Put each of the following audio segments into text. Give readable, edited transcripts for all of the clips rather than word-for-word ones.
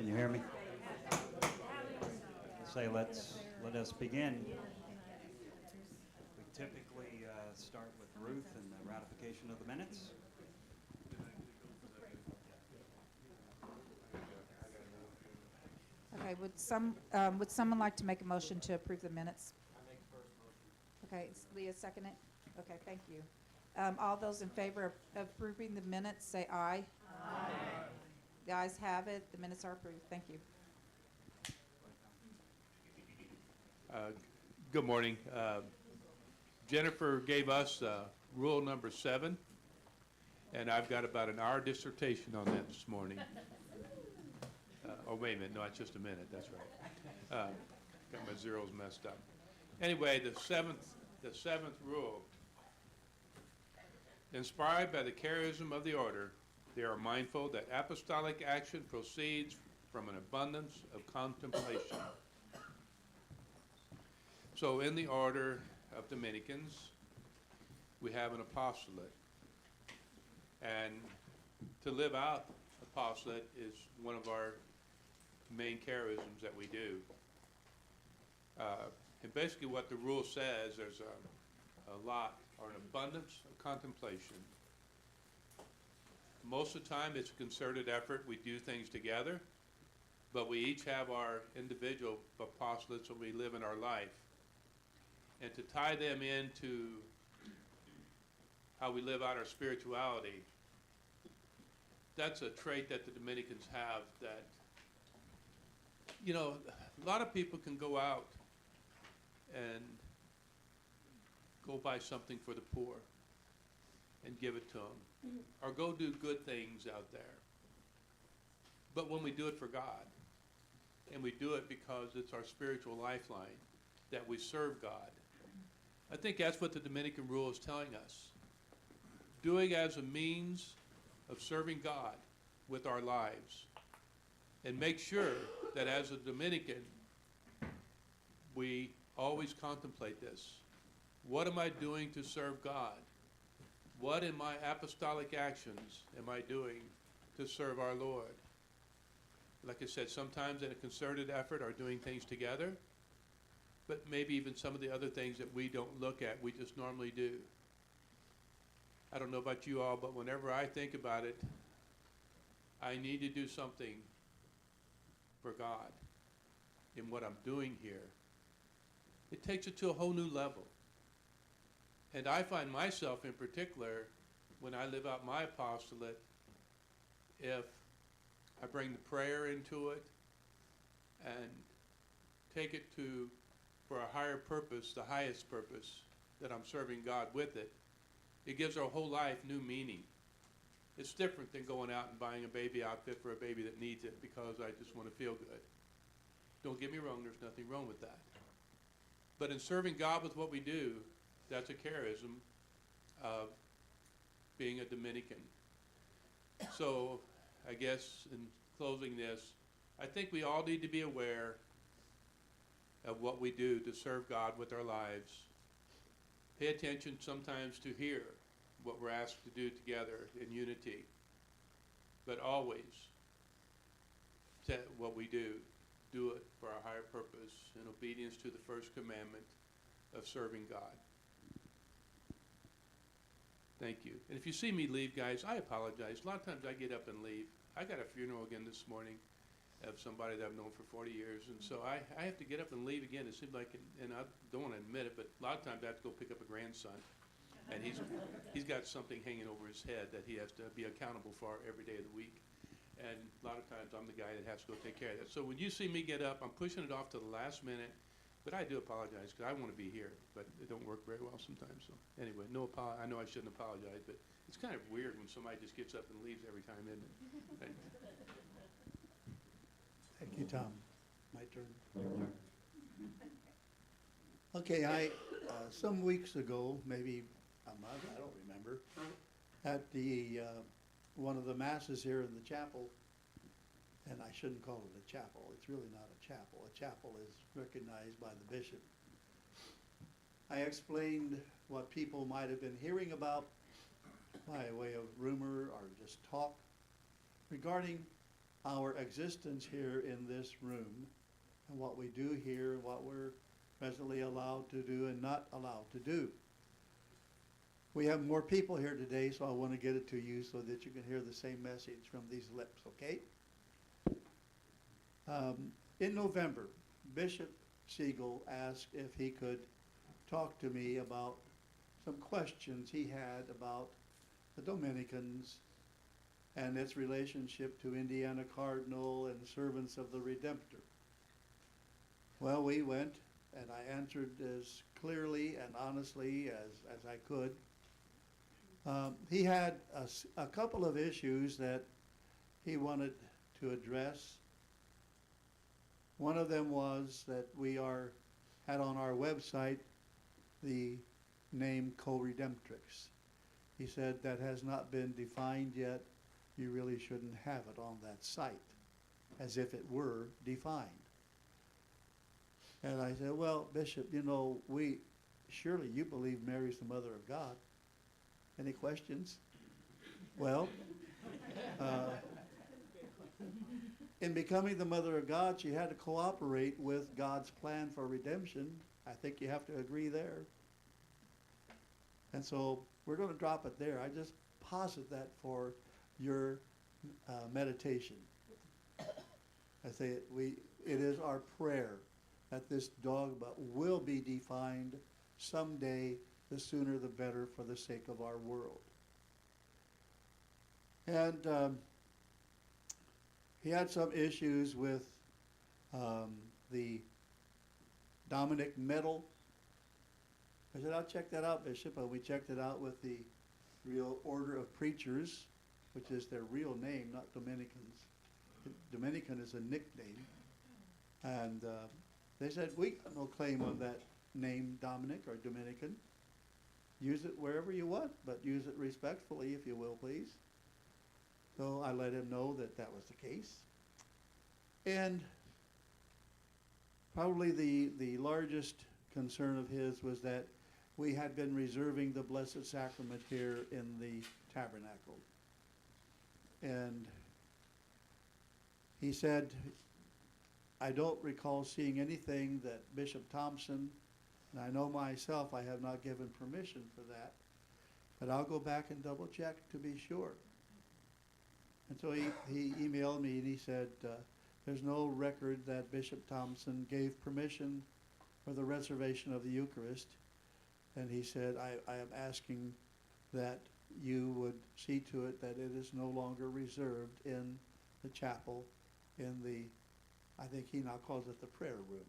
Can you hear me? Say, let us begin. We typically start with Ruth and the ratification of the minutes. Okay, would someone like to make a motion to approve the minutes? I make the first motion. Okay, is Leah second it? Okay, thank you. All those in favor of approving the minutes, say aye. Aye. The ayes have it. The minutes are approved. Thank you. Good morning. Jennifer gave us rule number 7, and I've got about an hour dissertation on that this morning. Oh, wait a minute. No, it's just a minute. That's right. Got my zeros messed up. Anyway, the seventh rule. Inspired by the charism of the order, they are mindful that apostolic action proceeds from an abundance of contemplation. So in the order of Dominicans, we have an apostolate. And to live out apostolate is one of our main charisms that we do. And basically what the rule says, there's a lot or an abundance of contemplation. Most of the time it's a concerted effort. We do things together, but we each have our individual apostolates that we live in our life. And to tie them into how we live out our spirituality, that's a trait that the Dominicans have that, you know, a lot of people can go out and go buy something for the poor and give it to them, or go do good things out there. But when we do it for God, and we do it because it's our spiritual lifeline, that we serve God, I think that's what the Dominican rule is telling us. Doing as a means of serving God with our lives. And make sure that as a Dominican, we always contemplate this. What am I doing to serve God? What in my apostolic actions am I doing to serve our Lord? Like I said, sometimes in a concerted effort are doing things together, but maybe even some of the other things that we don't look at, we just normally do. I don't know about you all, but whenever I think about it, I need to do something for God in what I'm doing here. It takes it to a whole new level. And I find myself in particular, when I live out my apostolate, if I bring the prayer into it and take it to, for a higher purpose, the highest purpose, that I'm serving God with it, it gives our whole life new meaning. It's different than going out and buying a baby outfit for a baby that needs it because I just want to feel good. Don't get me wrong, there's nothing wrong with that. But in serving God with what we do, that's a charism of being a Dominican. So I guess in closing this, I think we all need to be aware of what we do to serve God with our lives. Pay attention sometimes to hear what we're asked to do together in unity, but always what we do it for a higher purpose in obedience to the first commandment of serving God. Thank you. And if you see me leave, guys, I apologize. A lot of times I get up and leave. I got a funeral again this morning of somebody that I've known for 40 years, and so I have to get up and leave again. It seems like, and I don't want to admit it, but a lot of times I have to go pick up a grandson, and he's got something hanging over his head that he has to be accountable for every day of the week. And a lot of times I'm the guy that has to go take care of that. So when you see me get up, I'm pushing it off to the last minute, but I do apologize because I want to be here, but it don't work very well sometimes. So anyway, I know I shouldn't apologize, but it's kind of weird when somebody just gets up and leaves every time, isn't it? Thanks. Thank you, Tom. My turn. Okay, some weeks ago, maybe a month, I don't remember, at the one of the masses here in the chapel, and I shouldn't call it a chapel. It's really not a chapel. A chapel is recognized by the bishop. I explained what people might have been hearing about by way of rumor or just talk regarding our existence here in this room and what we do here, what we're presently allowed to do and not allowed to do. We have more people here today, so I want to get it to you so that you can hear the same message from these lips, okay? In November, Bishop Siegel asked if he could talk to me about some questions he had about the Dominicans and its relationship to Indiana Cardinal and servants of the Redemptor. Well, we went, and I answered as clearly and honestly as I could. He had a couple of issues that he wanted to address. One of them was that we had on our website the name Co-Redemptrix. He said that has not been defined yet. You really shouldn't have it on that site, as if it were defined. And I said, well, Bishop, you know, surely you believe Mary's the mother of God. Any questions? Well, in becoming the mother of God, she had to cooperate with God's plan for redemption. I think you have to agree there. And so we're going to drop it there. I just posit that for your meditation. I say it is our prayer that this dogma will be defined someday. The sooner the better for the sake of our world. And he had some issues with the Dominican medal. I said, I'll check that out, Bishop. And we checked it out with the Real Order of Preachers, which is their real name, not Dominicans. Dominican is a nickname. And they said, we got no claim on that name, Dominic or Dominican. Use it wherever you want, but use it respectfully, if you will, please. So I let him know that that was the case. And probably the largest concern of his was that we had been reserving the Blessed Sacrament here in the tabernacle. And he said, I don't recall seeing anything that Bishop Thompson, and I know myself I have not given permission for that, but I'll go back and double check to be sure. And so he emailed me and he said, there's no record that Bishop Thompson gave permission for the reservation of the Eucharist. And he said, I am asking that you would see to it that it is no longer reserved in the chapel in the, I think he now calls it the prayer room.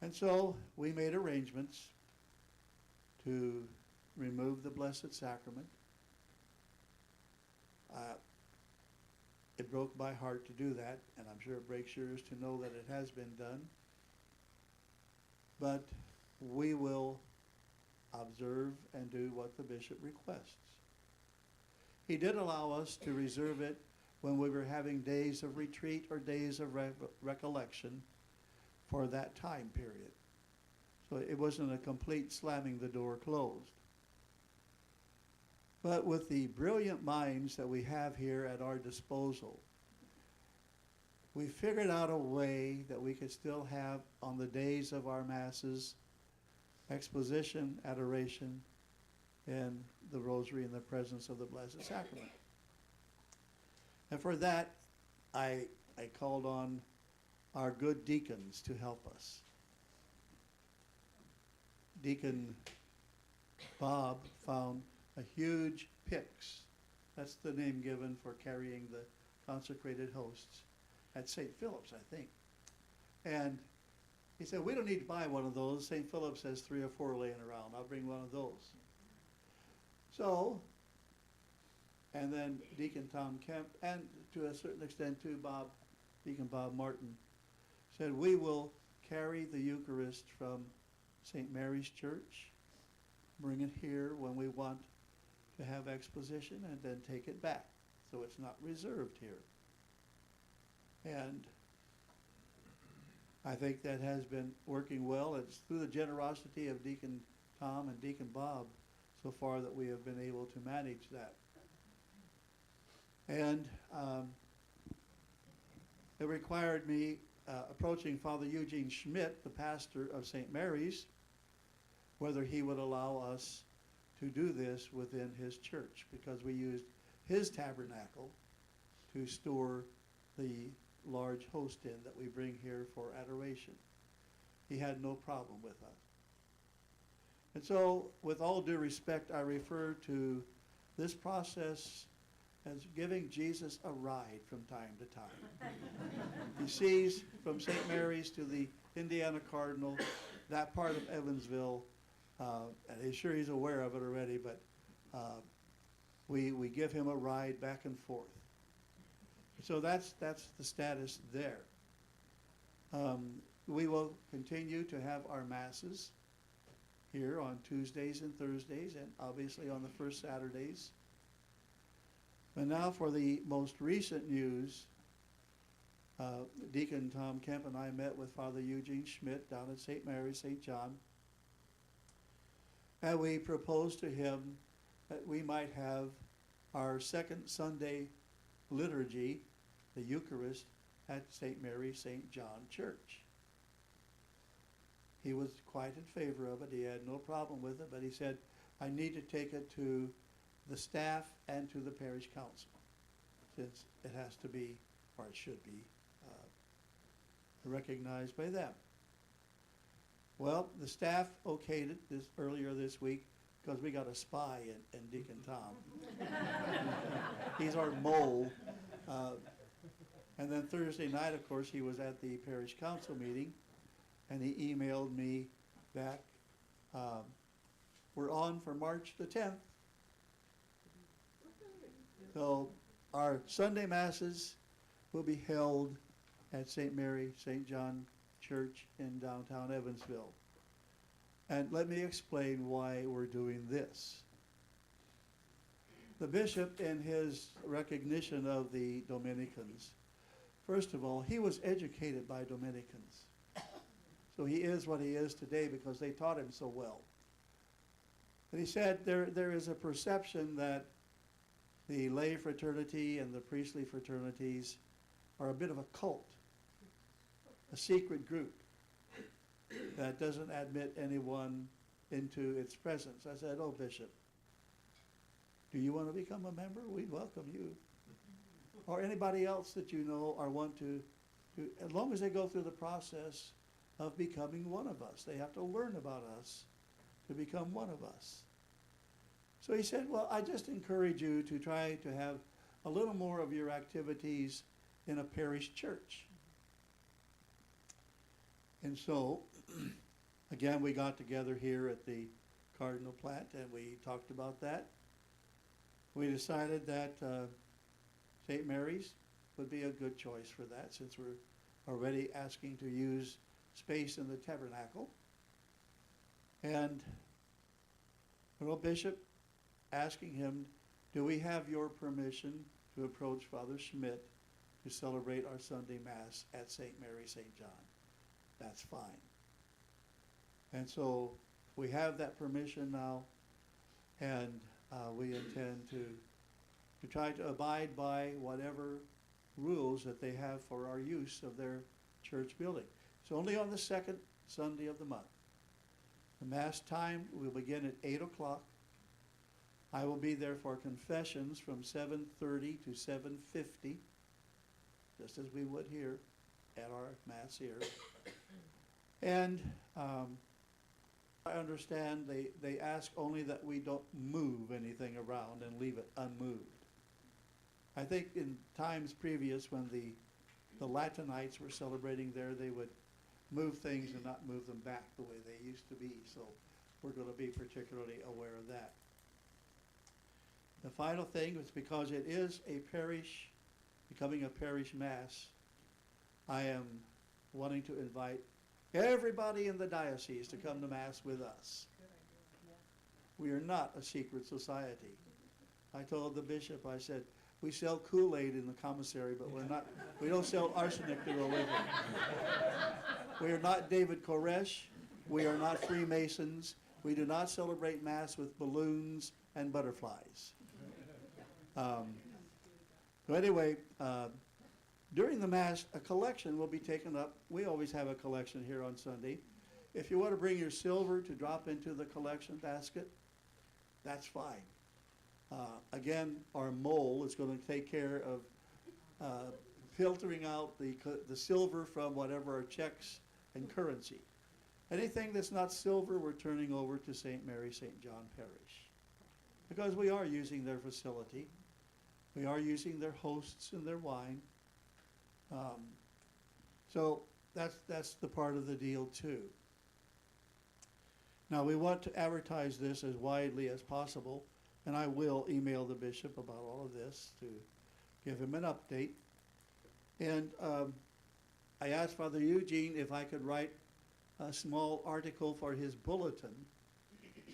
And so we made arrangements to remove the Blessed Sacrament. It broke my heart to do that, and I'm sure it breaks yours to know that it has been done. But we will observe and do what the bishop requests. He did allow us to reserve it when we were having days of retreat or days of recollection for that time period. So it wasn't a complete slamming the door closed. But with the brilliant minds that we have here at our disposal, we figured out a way that we could still have on the days of our masses exposition, adoration, and the rosary in the presence of the Blessed Sacrament. And for that, I called on our good deacons to help us. Deacon Bob found a huge pyx. That's the name given for carrying the consecrated hosts at St. Philip's, I think. And he said, we don't need to buy one of those. St. Philip's has 3 or 4 laying around. I'll bring one of those. So, and then Deacon Tom Kemp, and to a certain extent too, Deacon Bob Martin, said, we will carry the Eucharist from St. Mary's Church, bring it here when we want to have exposition, and then take it back. So it's not reserved here. And I think that has been working well. It's through the generosity of Deacon Tom and Deacon Bob so far that we have been able to manage that. And it required me approaching Father Eugene Schmidt, the pastor of St. Mary's, whether he would allow us to do this within his church, because we used his tabernacle to store the large host in that we bring here for adoration. He had no problem with us. And so, with all due respect, I refer to this process as giving Jesus a ride from time to time. He sees from St. Mary's to the Indiana Cardinal, that part of Evansville, and he's sure he's aware of it already, but we give him a ride back and forth. So that's the status there. We will continue to have our masses here on Tuesdays and Thursdays, and obviously on the first Saturdays. And now for the most recent news, Deacon Tom Kemp and I met with Father Eugene Schmidt down at St. Mary's, St. John, and we proposed to him that we might have our second Sunday liturgy, the Eucharist, at St. Mary's, St. John Church. He was quite in favor of it. He had no problem with it, but he said, I need to take it to the staff and to the parish council, since it has to be, or it should be, recognized by them. Well, the staff okayed it earlier this week, because we got a spy in Deacon Tom. He's our mole. And then Thursday night, of course, he was at the parish council meeting, and he emailed me back, we're on for March the 10th. So our Sunday masses will be held at St. Mary, St. John Church in downtown Evansville. And let me explain why we're doing this. The bishop, in his recognition of the Dominicans, first of all, he was educated by Dominicans. So he is what he is today because they taught him so well. And he said there is a perception that the lay fraternity and the priestly fraternities are a bit of a cult, a secret group that doesn't admit anyone into its presence. I said, oh, Bishop, do you want to become a member? We'd welcome you. Or anybody else that you know or want to, as long as they go through the process of becoming one of us. They have to learn about us to become one of us. So he said, well, I just encourage you to try to have a little more of your activities in a parish church. And so, again, we got together here at the Cardinal plant and we talked about that. We decided that St. Mary's would be a good choice for that, since we're already asking to use space in the tabernacle. And well, Bishop, asking him, do we have your permission to approach Father Schmidt to celebrate our Sunday Mass at St. Mary, St. John? That's fine. And so we have that permission now, and we intend to try to abide by whatever rules that they have for our use of their church building. It's only on the second Sunday of the month. The Mass time will begin at 8 o'clock. I will be there for confessions from 7:30 to 7:50, just as we would here at our Mass here. And I understand they ask only that we don't move anything around and leave it unmoved. I think in times previous when the Latinites were celebrating there, they would move things and not move them back the way they used to be. So we're going to be particularly aware of that. The final thing is, because it is a parish, becoming a parish mass, I am wanting to invite everybody in the diocese to come to Mass with us. We are not a secret society. I told the bishop, I said, we sell Kool-Aid in the commissary, but we don't sell arsenic to go with it. We are not David Koresh. We are not Freemasons. We do not celebrate Mass with balloons and butterflies. So anyway, During the Mass, a collection will be taken up. We always have a collection here on Sunday. If you want to bring your silver to drop into the collection basket, that's fine. Again, our mole is going to take care of filtering out the silver from whatever are checks and currency. Anything that's not silver, we're turning over to St. Mary, St. John Parish. Because we are using their facility. We are using their hosts and their wine. So that's the part of the deal too. Now we want to advertise this as widely as possible, and I will email the bishop about all of this to give him an update. And I asked Father Eugene if I could write a small article for his bulletin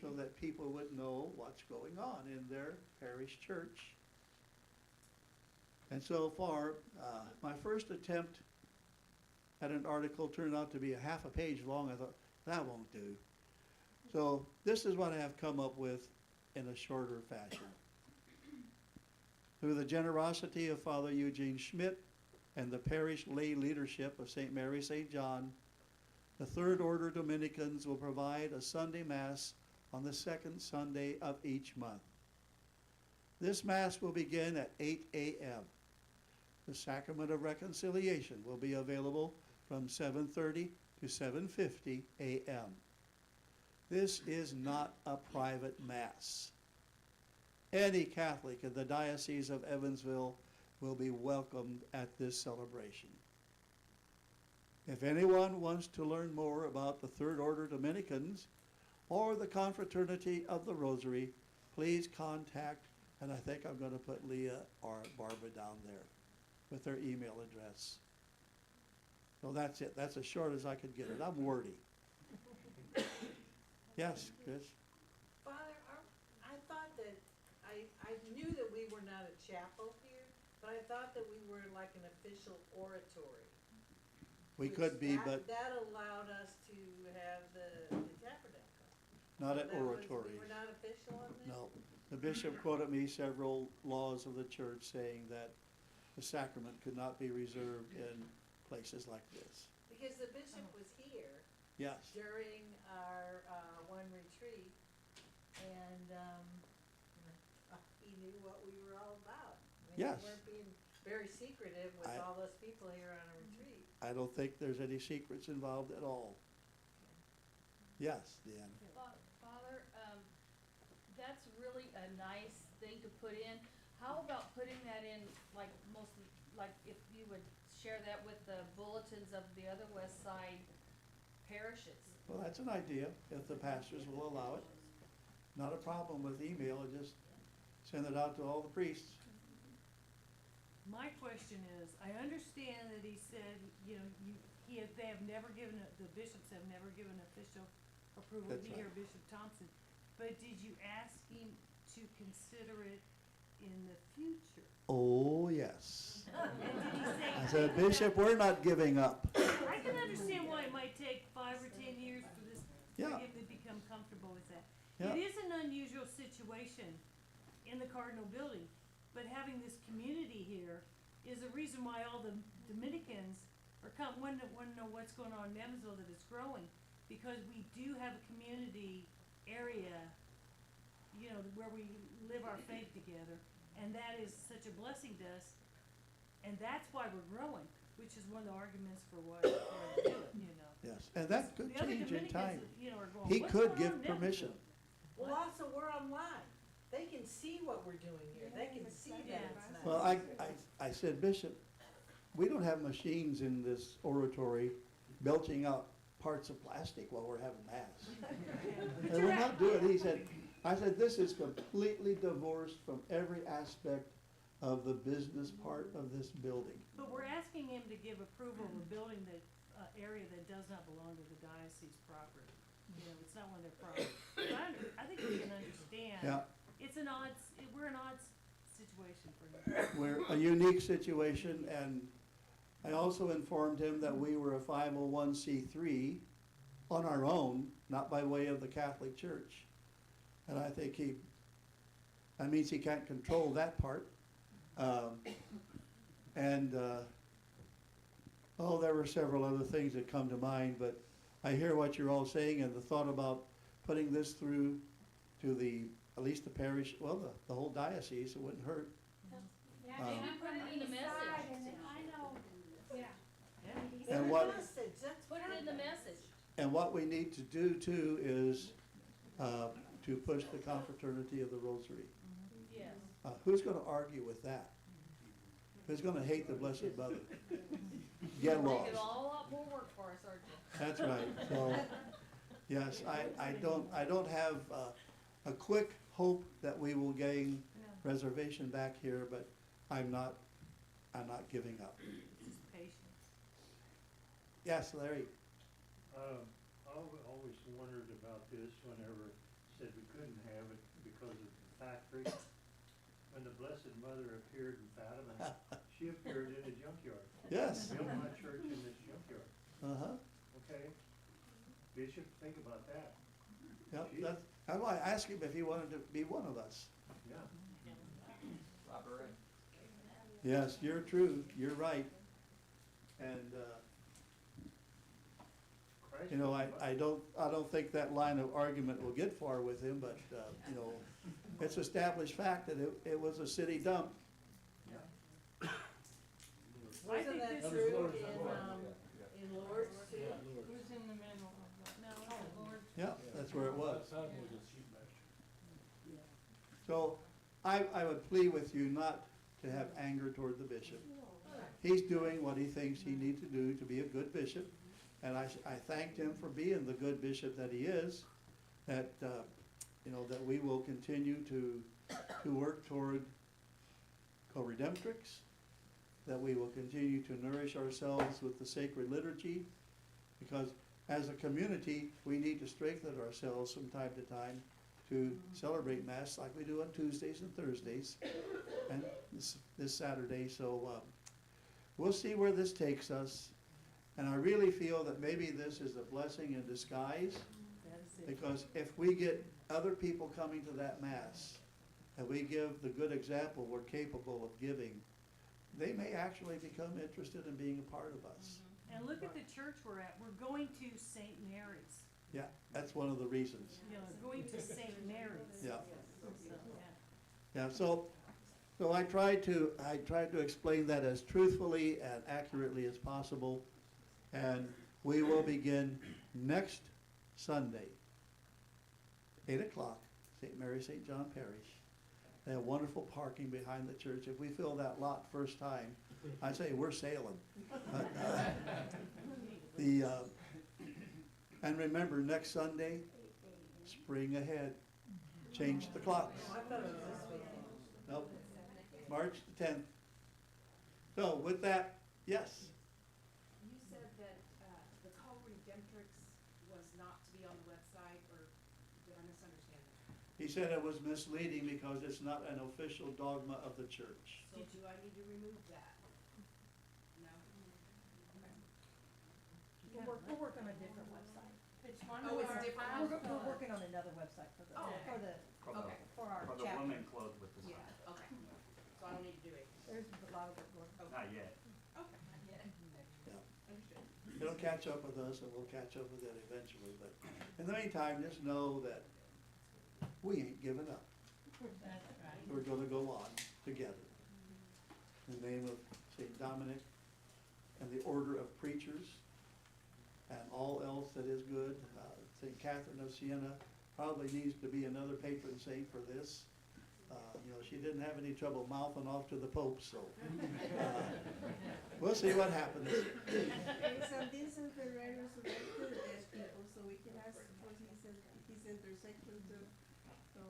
so that people would know what's going on in their parish church. And so far, my first attempt at an article turned out to be a half a page long. I thought, that won't do. So this is what I have come up with in a shorter fashion. Through the generosity of Father Eugene Schmidt and the parish lay leadership of St. Mary St. John, the Third Order Dominicans will provide a Sunday Mass on the second Sunday of each month. This Mass will begin at 8 a.m. The Sacrament of Reconciliation will be available from 7:30 to 7:50 a.m. This is not a private Mass. Any Catholic in the Diocese of Evansville will be welcomed at this celebration. If anyone wants to learn more about the Third Order Dominicans or the Confraternity of the Rosary, please contact, and I think I'm going to put Leah or Barbara down there with their email address. So that's it. That's as short as I could get it. I'm wordy. Yes, Chris? Father, I thought that, I knew that we were not a chapel here, but I thought that we were like an official oratory. We which could be, that- but That allowed us to have the tabernacle. not So at that was- oratories. We were not official on this? No. The bishop quoted me several laws of the church saying that the sacrament could not be reserved in places like this. Because the bishop was here Yes. during our, one retreat, and, he knew what we were all about. I mean, Yes. we weren't being very secretive with I- all those people here on a retreat. I don't think there's any secrets involved at all. Yes, Deanna. Father, that's really a nice thing to put in. How about putting that in, like, like, if you would share that with the bulletins of the other West Side parishes? Well, that's an idea, if the pastors will allow it. Not a problem with email, and just send it out to all the priests. My question is, I understand that he said, you know, they have never given, the bishops have never given official approval to That's be here, right. Bishop Thompson. But did you ask him to consider it in the future? Oh, yes. And did he say? I said, Bishop, we're not giving up. I can understand why it might take 5 or 10 years for this, for Yeah. him to become comfortable with that. Yeah. It is an unusual situation in the Cardinal building, but having this community here is a reason why all the Dominicans want to know what's going on in Evansville, that it's growing, because we do have a community area, you know, where we live our faith together, and that is such a blessing to us, and that's why we're growing, which is one of the arguments for why we do it, you know. Yes, and that could The other change in Dominicans, time. you know, are going, He "What's could going give on in permission. Evansville?" Well, also, we're online. They can see what we're doing here. They can see that Yeah. it's not. Well, I said, Bishop, we don't have machines in this oratory belching out parts of plastic while we're having mass. And we're not doing it. I said, this is completely divorced from every aspect of the business part of this building. But we're asking him to give approval of a building that, area that does not belong to the diocese property. You know, it's not one of their property. But I think we can understand. Yeah, It's an odd, we're an odd situation for him. we're a unique situation, and I also informed him that we were a 501c3 on our own, not by way of the Catholic Church. And I think that means he can't control that part. And Oh, there were several other things that come to mind, but I hear what you're all saying, and the thought about putting this through to at least the parish, well, the whole diocese, it wouldn't hurt. Maybe put it in the message. Yeah. And what- Message, that's Put it in the message. And what we need to do too is to push the confraternity of the Rosary. Yes. Who's gonna argue with that? Who's gonna hate the Blessed Mother? Get Make lost. it all a lot more work for us, aren't you? That's right, so, yes, I don't have a quick hope that we will gain No, reservation back here, but I'm not giving up. just patience. Yes, Larry? I always wondered about this whenever said we couldn't have it because of the factory. When the Blessed Mother appeared in Fatima, she appeared in a junkyard. Yes. Built my church in this junkyard, Uh-huh, okay? Bishop, think about that, yep, that's why I asked him if he wanted to be one of us. yeah. Yes, you're true, you're right. And, Christ you know, was I don't think that line of argument will get far with him, but, you know, it's established fact that it was a city dump. Yeah. I Wasn't think that this true is- in Lourdes too? Who's in the middle of that? No, Lord. Yeah, that's where it was. So I would plead with you not to have anger toward the bishop. He's doing what he thinks he needs to do to be a good bishop. And I thanked him for being the good bishop that he is, that, you know, that we will continue to work toward co-redemptrix, that we will continue to nourish ourselves with the sacred liturgy, because as a community, we need to strengthen ourselves from time to time to celebrate Mass like we do on Tuesdays and Thursdays, and this Saturday. So we'll see where this takes us. And I really feel that maybe this is a blessing in disguise, That is it. because if we get other people coming to that Mass, and we give the good example we're capable of giving, they may actually become interested in being a part of us. And look at the church we're at, we're going to St. Mary's, Yeah, that's one of the reasons. you know, going to St. Mary's. Yeah. So, yeah. Yeah, so I tried to explain that as truthfully and accurately as possible. And we will begin next Sunday, 8 o'clock, St. Mary, St. John Parish. They have wonderful parking behind the church. If we fill that lot first time, I say we're sailing. But, and remember, next Sunday, spring ahead, change the clocks. I thought it was this weekend. Nope, March the 10th. So with that, yes, You said that the co-redemptrix was not to be on the website, or did I misunderstand that? he said it was misleading because it's not an official dogma of the church. So do I need to remove that? No? We're working on a different website. It's one Oh, of it's our different. We're working on another website for Oh, okay. for our For the chapter. women clothed with the Yeah, sign. okay. So I don't need to do it. There's a lot of work going on. Not yet. Okay. Yeah. Understood. It'll catch up with us and we'll catch up with it eventually, but in the meantime, just know that we ain't giving up. That's right. We're gonna go on together. In the name of Saint Dominic and the order of preachers and all else that is good. Saint Catherine of Siena probably needs to be another patron saint for this. You know, she didn't have any trouble mouthing off to the Pope, so we'll see what happens. And San Vincent Ferrer resurrected the dead people, so we can ask for his intercession too. So,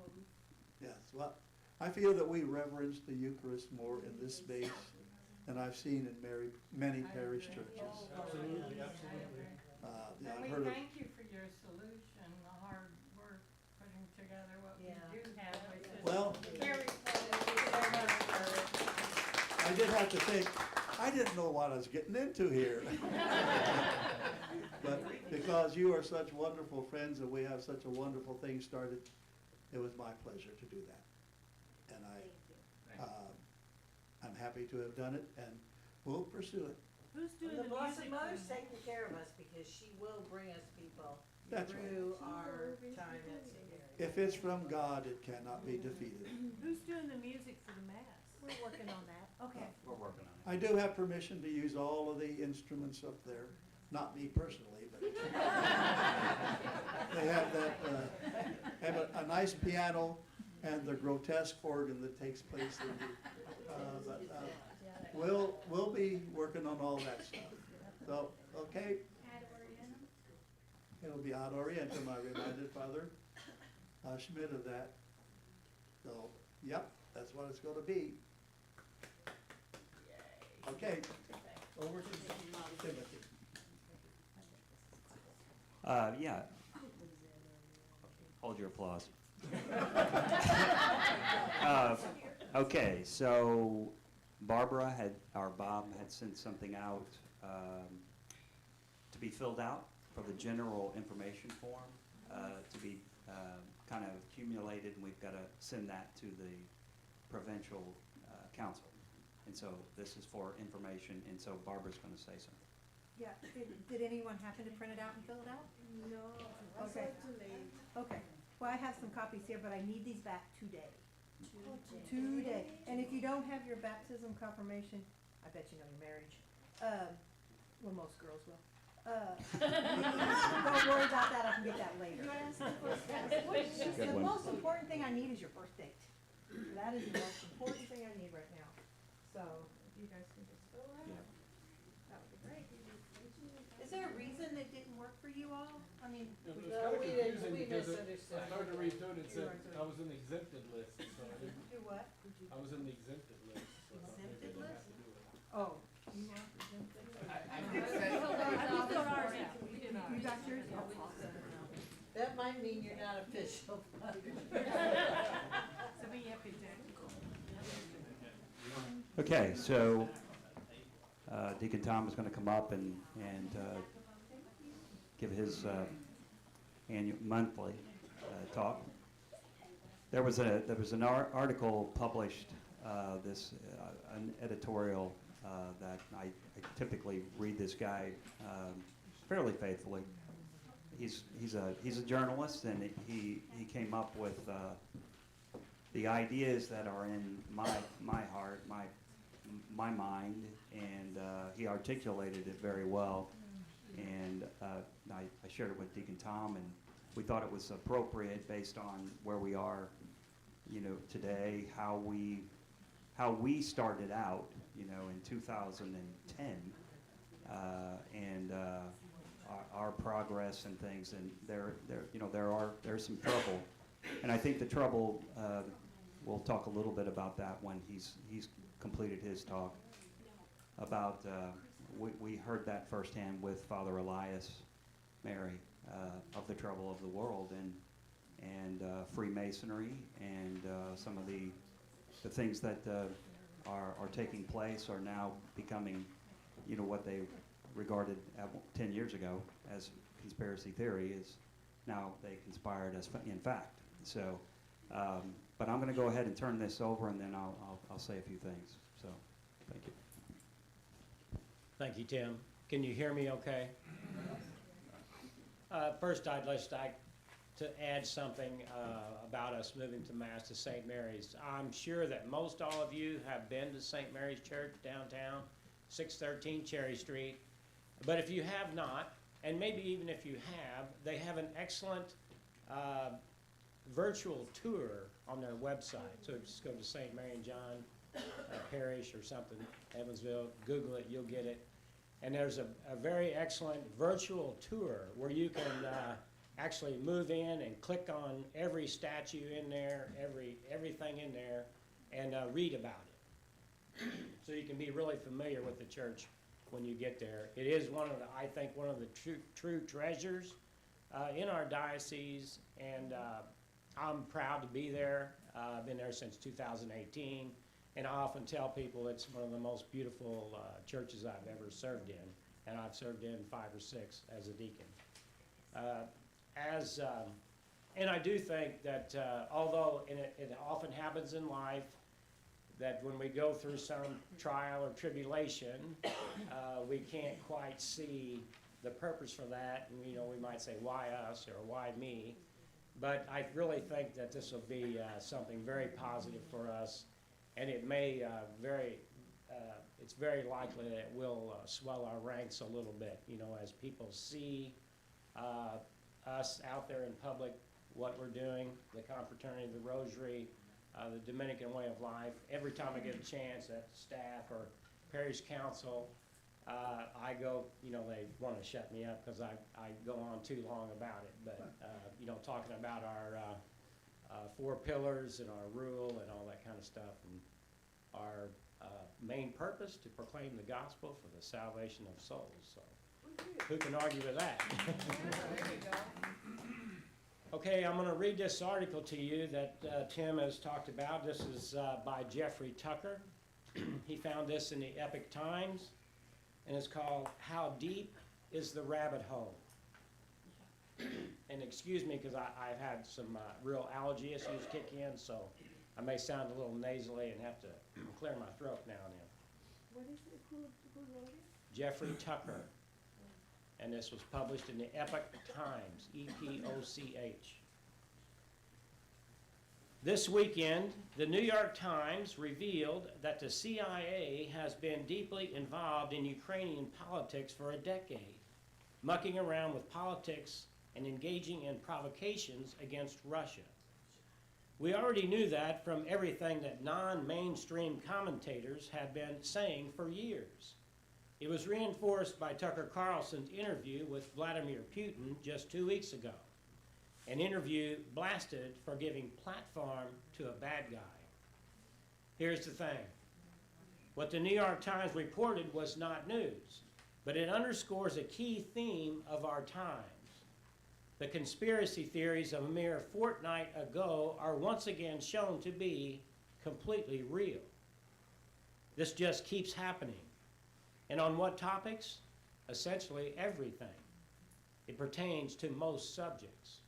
Yes, well, I feel that we reverence the Eucharist more in this space than I've seen in many parish churches. Absolutely, absolutely. Yeah, I've And we heard of, thank you for your solution, the hard work putting together what we Yeah. do have, which is well, very I did have to think, I didn't know what I was getting into here. But because you are such wonderful friends and we have such a wonderful thing started, it was my pleasure to do that. And I'm happy to have done it and we'll pursue it. Who's doing The the Blessed music? Mother's for the- taking care of us because she will bring us people That's right. through our time at St. Mary's. If it's from God, it cannot be defeated. Who's doing the music for the mass? We're working on that. Okay. We're working on it. I do have permission to use all of the instruments up there, not me personally, but they have that, have a nice piano and the grotesque organ that takes place in the, we'll be working on all that stuff. So, okay, it'll be ad orientem, I reminded Father Schmidt of that. So, yep, that's what it's gonna be. Okay, over to Timothy. Yeah. Hold your applause. Okay, so Barbara or Bob had sent something out to be filled out for the general information form, to be kind of accumulated, and we've got to send that to the provincial council. And so this is for information, and so Barbara's going to say something. Yeah, did anyone happen to print it out and fill it out? No, I saw Okay. it too late. Okay, well, I have some copies here, but I need these back today. Today, and if you don't have your baptism confirmation, I bet you know your marriage, well, most girls will. Don't worry about that, I can get that later. You asked me for Good The one. most important thing I need is your birth date. That is the most important thing I need right now. So, if you guys can just fill that out, that would be great. Is there a reason it didn't work for you all? I mean, It was No, kind of we didn't- confusing we because misunderstood. I started to read through it, it said You I was in the exempted list, so I didn't, do what? I was in the exempted list. So I thought maybe I Exempted didn't have list? to do it. Oh, you are exempted? I We filled ours out. We did You ours. got yours? Oh, awesome. That might mean you're not official. So be happy, Jack. Okay, so Deacon Tom is going to come up and give his monthly talk. There was an article published, an editorial that I typically read this guy fairly faithfully. He's a journalist, and he came up with the ideas that are in my heart, my mind, and he articulated it very well. And I shared it with Deacon Tom, and we thought it was appropriate based on where we are, today, how we started out, in 2010, and our progress and things. And there's some trouble, and I think the trouble. We'll talk a little bit about that when he's completed his talk. About we heard that firsthand with Father Elias Mary of the trouble of the world and Freemasonry and some of the things that are taking place are now becoming, what they regarded 10 years ago as conspiracy theory is now they conspired as in fact. So, but I'm going to go ahead and turn this over, and then I'll say a few things. So, thank you. Thank you, Tim. Can you hear me okay? First, I'd like to add something about us moving to Mass to St. Mary's. I'm sure that most all of you have been to St. Mary's Church downtown, 613 Cherry Street. But if you have not, and maybe even if you have, they have an excellent virtual tour on their website. So just go to St. Mary and John Parish or something, Evansville, Google it, you'll get it. And there's a very excellent virtual tour where you can actually move in and click on every statue in there, everything in there, and read about it. So you can be really familiar with the church when you get there. It is I think one of the true treasures in our diocese, and I'm proud to be there. I've been there since 2018, and I often tell people it's one of the most beautiful churches I've ever served in, and I've served in 5 or 6 as a deacon. And I do think that although it often happens in life that when we go through some trial or tribulation, we can't quite see the purpose for that, and, you know, we might say, why us, or why me? But I really think that this will be something very positive for us, and it may it's very likely that it will swell our ranks a little bit, you know, as people see us out there in public, what we're doing, the Confraternity, the Rosary, the Dominican way of life. Every time I get a chance at staff or parish council, I go, you know, they want to shut me up because I go on too long about it. But, you know, talking about our 4 pillars and our rule and all that kind of stuff, and our main purpose to proclaim the gospel for the salvation of souls. So who can argue with that? There you go. Okay, I'm going to read this article to you that Tim has talked about. This is by Jeffrey Tucker. He found this in the Epic Times, and it's called "How Deep is the Rabbit Hole?" And excuse me, because I've had some real allergy issues kick in, so I may sound a little nasally and have to clear my throat now and then. What is it, who wrote it? Jeffrey Tucker. And this was published in the Epic Times, EPOCH. This weekend, the New York Times revealed that the CIA has been deeply involved in Ukrainian politics for a decade, mucking around with politics and engaging in provocations against Russia. We already knew that from everything that non-mainstream commentators had been saying for years. It was reinforced by Tucker Carlson's interview with Vladimir Putin just 2 weeks ago, an interview blasted for giving platform to a bad guy. Here's the thing. What the New York Times reported was not news, but it underscores a key theme of our times. The conspiracy theories of a mere fortnight ago are once again shown to be completely real. This just keeps happening. And on what topics? Essentially everything. It pertains to most subjects.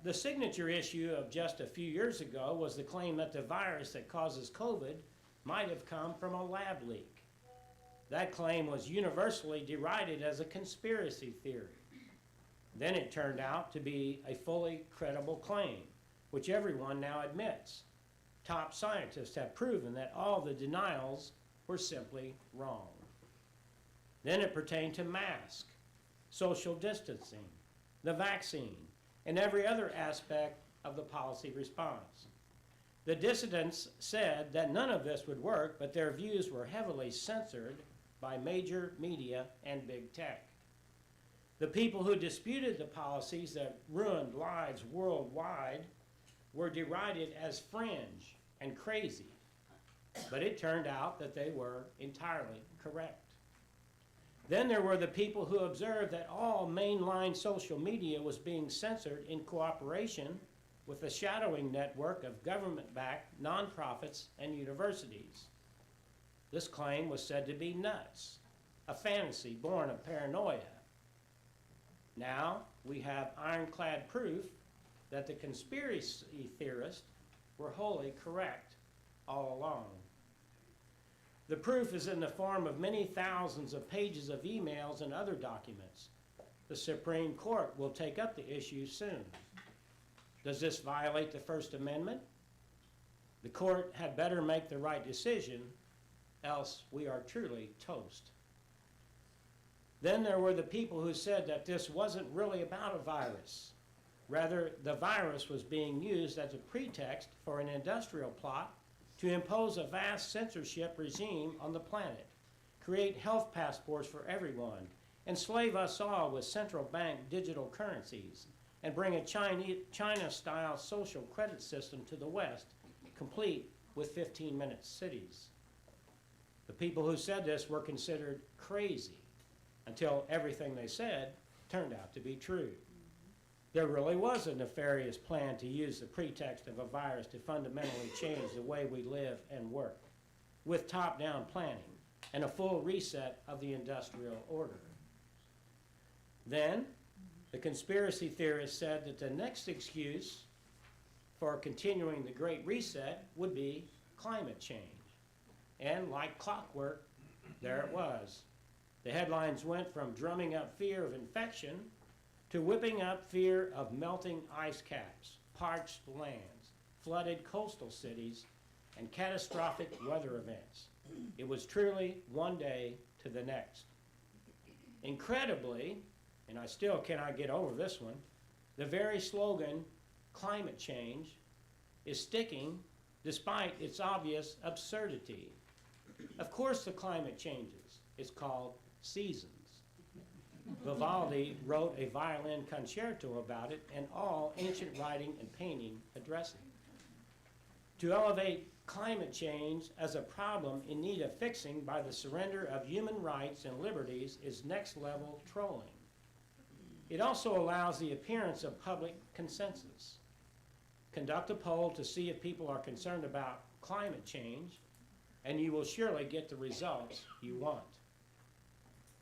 The signature issue of just a few years ago was the claim that the virus that causes COVID might have come from a lab leak. That claim was universally derided as a conspiracy theory. Then it turned out to be a fully credible claim, which everyone now admits. Top scientists have proven that all the denials were simply wrong. Then it pertained to masks, social distancing, the vaccine, and every other aspect of the policy response. The dissidents said that none of this would work, but their views were heavily censored by major media and big tech. The people who disputed the policies that ruined lives worldwide were derided as fringe and crazy, but it turned out that they were entirely correct. Then there were the people who observed that all mainline social media was being censored in cooperation with the shadowing network of government-backed nonprofits and universities. This claim was said to be nuts, a fantasy born of paranoia. Now we have ironclad proof that the conspiracy theorists were wholly correct all along. The proof is in the form of many thousands of pages of emails and other documents. The Supreme Court will take up the issue soon. Does this violate the First Amendment? The court had better make the right decision, else we are truly toast. Then there were the people who said that this wasn't really about a virus. Rather, the virus was being used as a pretext for an industrial plot to impose a vast censorship regime on the planet, create health passports for everyone, enslave us all with central bank digital currencies, and bring a China-style social credit system to the West, complete with 15-minute cities. The people who said this were considered crazy until everything they said turned out to be true. There really was a nefarious plan to use the pretext of a virus to fundamentally change the way we live and work, with top-down planning and a full reset of the industrial order. Then, the conspiracy theorists said that the next excuse for continuing the Great Reset would be climate change. And like clockwork, there it was. The headlines went from drumming up fear of infection to whipping up fear of melting ice caps, parched lands, flooded coastal cities, and catastrophic weather events. It was truly one day to the next. Incredibly, and I still cannot get over this one, the very slogan, climate change, is sticking despite its obvious absurdity. Of course the climate changes. It's called seasons. Vivaldi wrote a violin concerto about it, and all ancient writing and painting address it. To elevate climate change as a problem in need of fixing by the surrender of human rights and liberties is next-level trolling. It also allows the appearance of public consensus. Conduct a poll to see if people are concerned about climate change, and you will surely get the results you want.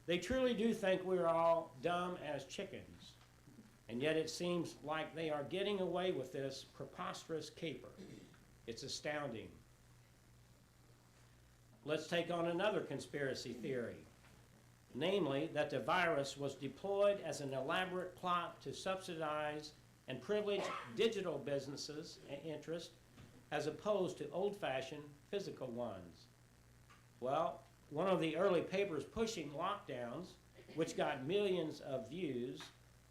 They truly do think we're all dumb as chickens, and yet it seems like they are getting away with this preposterous caper. It's astounding. Let's take on another conspiracy theory, namely that the virus was deployed as an elaborate plot to subsidize and privilege digital businesses and interests as opposed to old-fashioned physical ones. Well, one of the early papers pushing lockdowns, which got millions of views,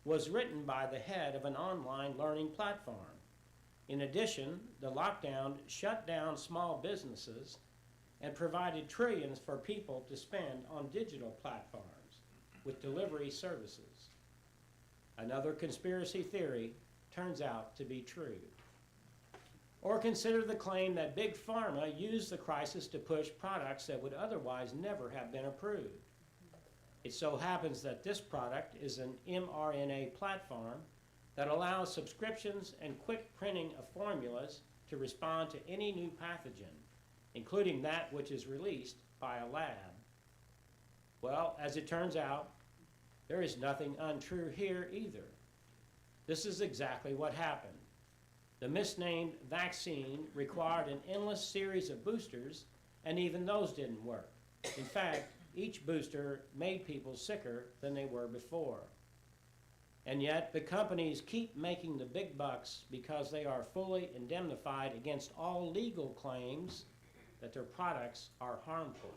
was written by the head of an online learning platform. In addition, the lockdown shut down small businesses and provided trillions for people to spend on digital platforms with delivery services. Another conspiracy theory turns out to be true. Or consider the claim that Big Pharma used the crisis to push products that would otherwise never have been approved. It so happens that this product is an mRNA platform that allows subscriptions and quick printing of formulas to respond to any new pathogen, including that which is released by a lab. Well, as it turns out, there is nothing untrue here either. This is exactly what happened. The misnamed vaccine required an endless series of boosters, and even those didn't work. In fact, each booster made people sicker than they were before. And yet, the companies keep making the big bucks because they are fully indemnified against all legal claims that their products are harmful.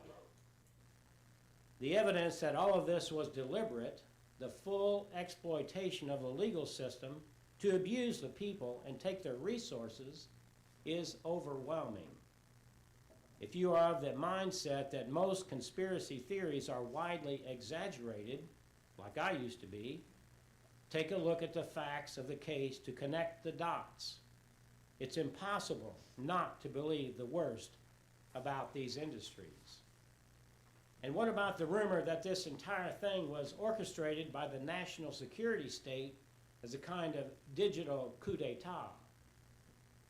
The evidence that all of this was deliberate, the full exploitation of the legal system to abuse the people and take their resources, is overwhelming. If you are of the mindset that most conspiracy theories are widely exaggerated, like I used to be, take a look at the facts of the case to connect the dots. It's impossible not to believe the worst about these industries. And what about the rumor that this entire thing was orchestrated by the national security state as a kind of digital coup d'etat?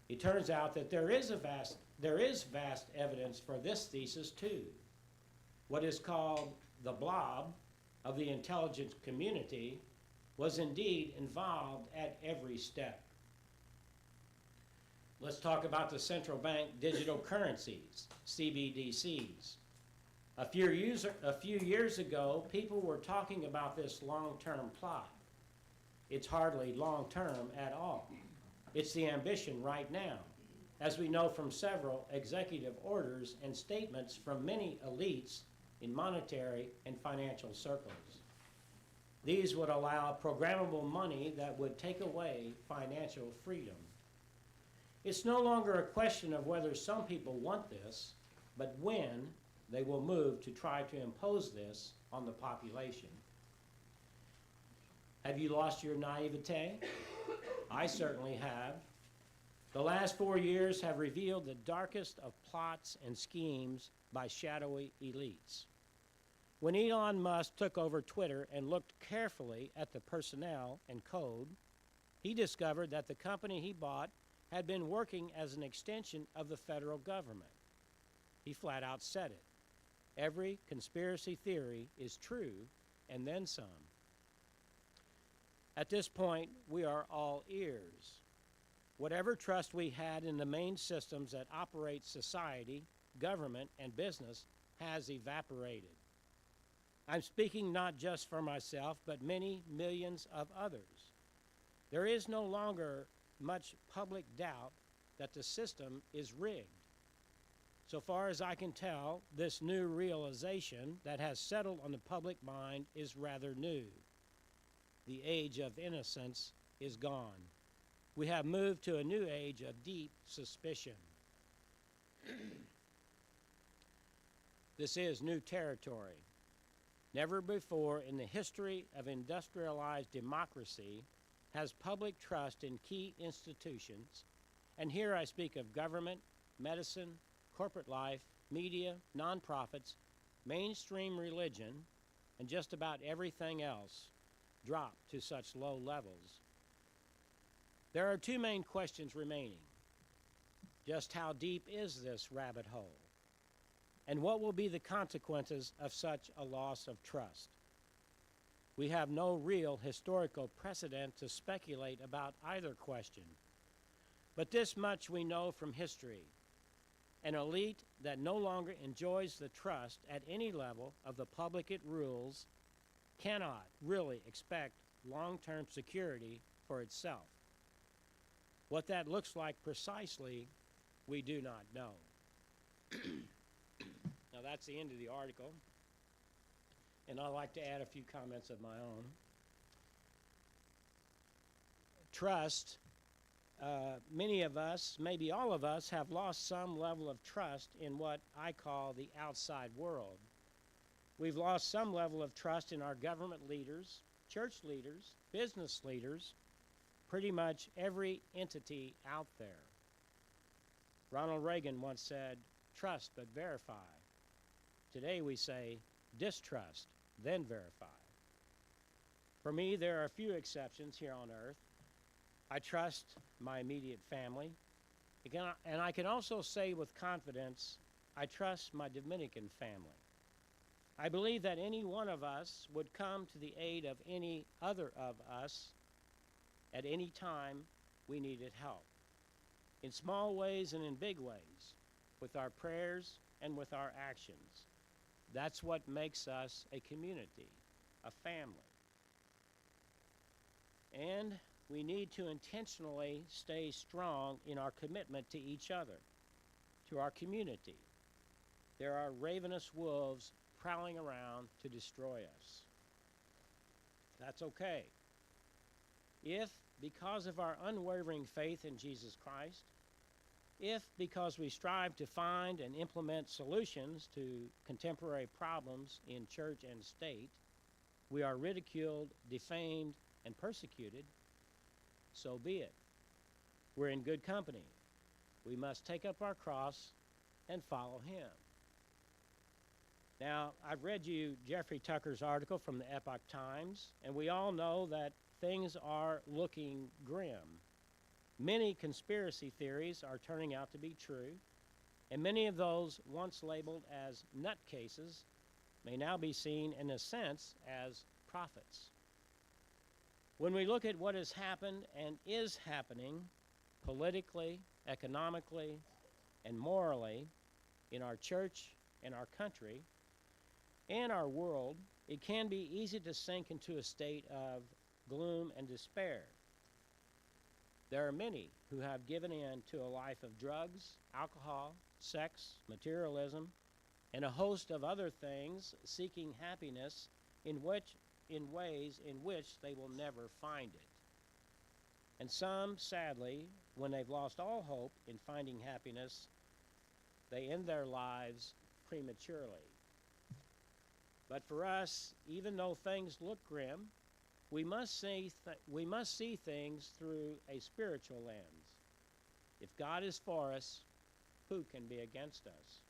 It turns out that there is vast evidence for this thesis too. What is called the blob of the intelligence community was indeed involved at every step. Let's talk about the central bank digital currencies, CBDCs. A few years ago, people were talking about this long-term plot. It's hardly long-term at all. It's the ambition right now, as we know from several executive orders and statements from many elites in monetary and financial circles. These would allow programmable money that would take away financial freedom. It's no longer a question of whether some people want this, but when they will move to try to impose this on the population. Have you lost your naivete? I certainly have. The last 4 years have revealed the darkest of plots and schemes by shadowy elites. When Elon Musk took over Twitter and looked carefully at the personnel and code, he discovered that the company he bought had been working as an extension of the federal government. He flat out said it. Every conspiracy theory is true, and then some. At this point, we are all ears. Whatever trust we had in the main systems that operate society, government, and business has evaporated. I'm speaking not just for myself, but many millions of others. There is no longer much public doubt that the system is rigged. So far as I can tell, this new realization that has settled on the public mind is rather new. The age of innocence is gone. We have moved to a new age of deep suspicion. This is new territory. Never before in the history of industrialized democracy has public trust in key institutions, and here I speak of government, medicine, corporate life, media, nonprofits, mainstream religion, and just about everything else, dropped to such low levels. There are two main questions remaining. Just how deep is this rabbit hole? And what will be the consequences of such a loss of trust? We have no real historical precedent to speculate about either question. But this much we know from history. An elite that no longer enjoys the trust at any level of the public it rules cannot really expect long-term security for itself. What that looks like precisely, we do not know. Now that's the end of the article, and I'd like to add a few comments of my own. Trust, many of us, maybe all of us, have lost some level of trust in what I call the outside world. We've lost some level of trust in our government leaders, church leaders, business leaders, pretty much every entity out there. Ronald Reagan once said, "Trust but verify." Today we say, distrust, then verify. For me, there are a few exceptions here on earth. I trust my immediate family, and I can also say with confidence, I trust my Dominican family. I believe that any one of us would come to the aid of any other of us at any time we needed help, in small ways and in big ways, with our prayers and with our actions. That's what makes us a community, a family. And we need to intentionally stay strong in our commitment to each other, to our community. There are ravenous wolves prowling around to destroy us. That's okay. If, because of our unwavering faith in Jesus Christ, if, because we strive to find and implement solutions to contemporary problems in church and state, we are ridiculed, defamed, and persecuted, so be it. We're in good company. We must take up our cross and follow him. Now, I've read you Jeffrey Tucker's article from the Epoch Times, and we all know that things are looking grim. Many conspiracy theories are turning out to be true, and many of those once labeled as nutcases may now be seen in a sense as prophets. When we look at what has happened and is happening politically, economically, and morally in our church and our country and our world, it can be easy to sink into a state of gloom and despair. There are many who have given in to a life of drugs, alcohol, sex, materialism, and a host of other things, seeking happiness in ways in which they will never find it. And some, sadly, when they've lost all hope in finding happiness, they end their lives prematurely. But for us, even though things look grim, we must see things through a spiritual lens. If God is for us, who can be against us?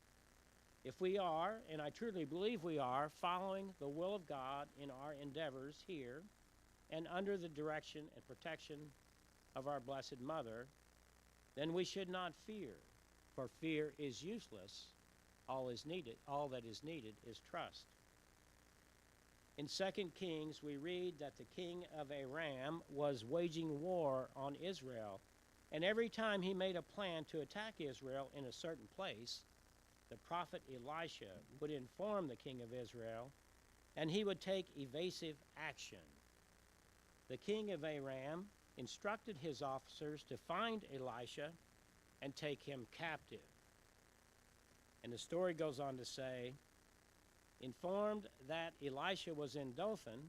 If we are, and I truly believe we are, following the will of God in our endeavors here and under the direction and protection of our Blessed Mother, then we should not fear, for fear is useless. All that is needed is trust. In 2 Kings, we read that the king of Aram was waging war on Israel And every time he made a plan to attack Israel in a certain place, the prophet Elisha would inform the king of Israel, and he would take evasive action. The king of Aram instructed his officers to find Elisha and take him captive. And the story goes on to say, informed that Elisha was in Dothan,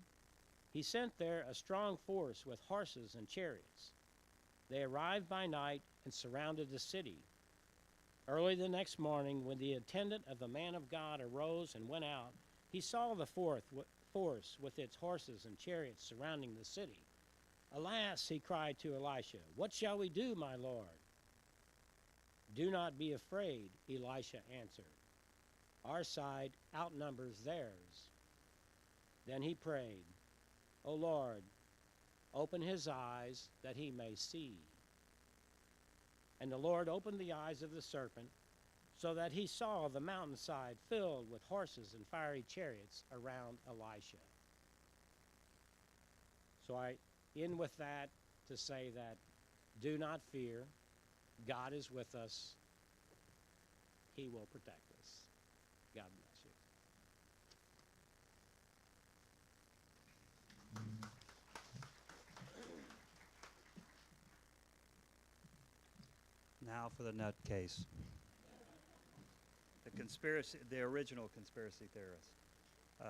he sent there a strong force with horses and chariots. They arrived by night and surrounded the city. Early the next morning, when the attendant of the man of God arose and went out, he saw the force with its horses and chariots surrounding the city. Alas, he cried to Elisha, what shall we do, my lord? Do not be afraid, Elisha answered. Our side outnumbers theirs. Then he prayed, O Lord, open his eyes that he may see. And the Lord opened the eyes of the serpent so that he saw the mountainside filled with horses and fiery chariots around Elisha. So I end with that to say that do not fear. God is with us. He will protect us. God bless you. Now for the nutcase. The original conspiracy theorist. Is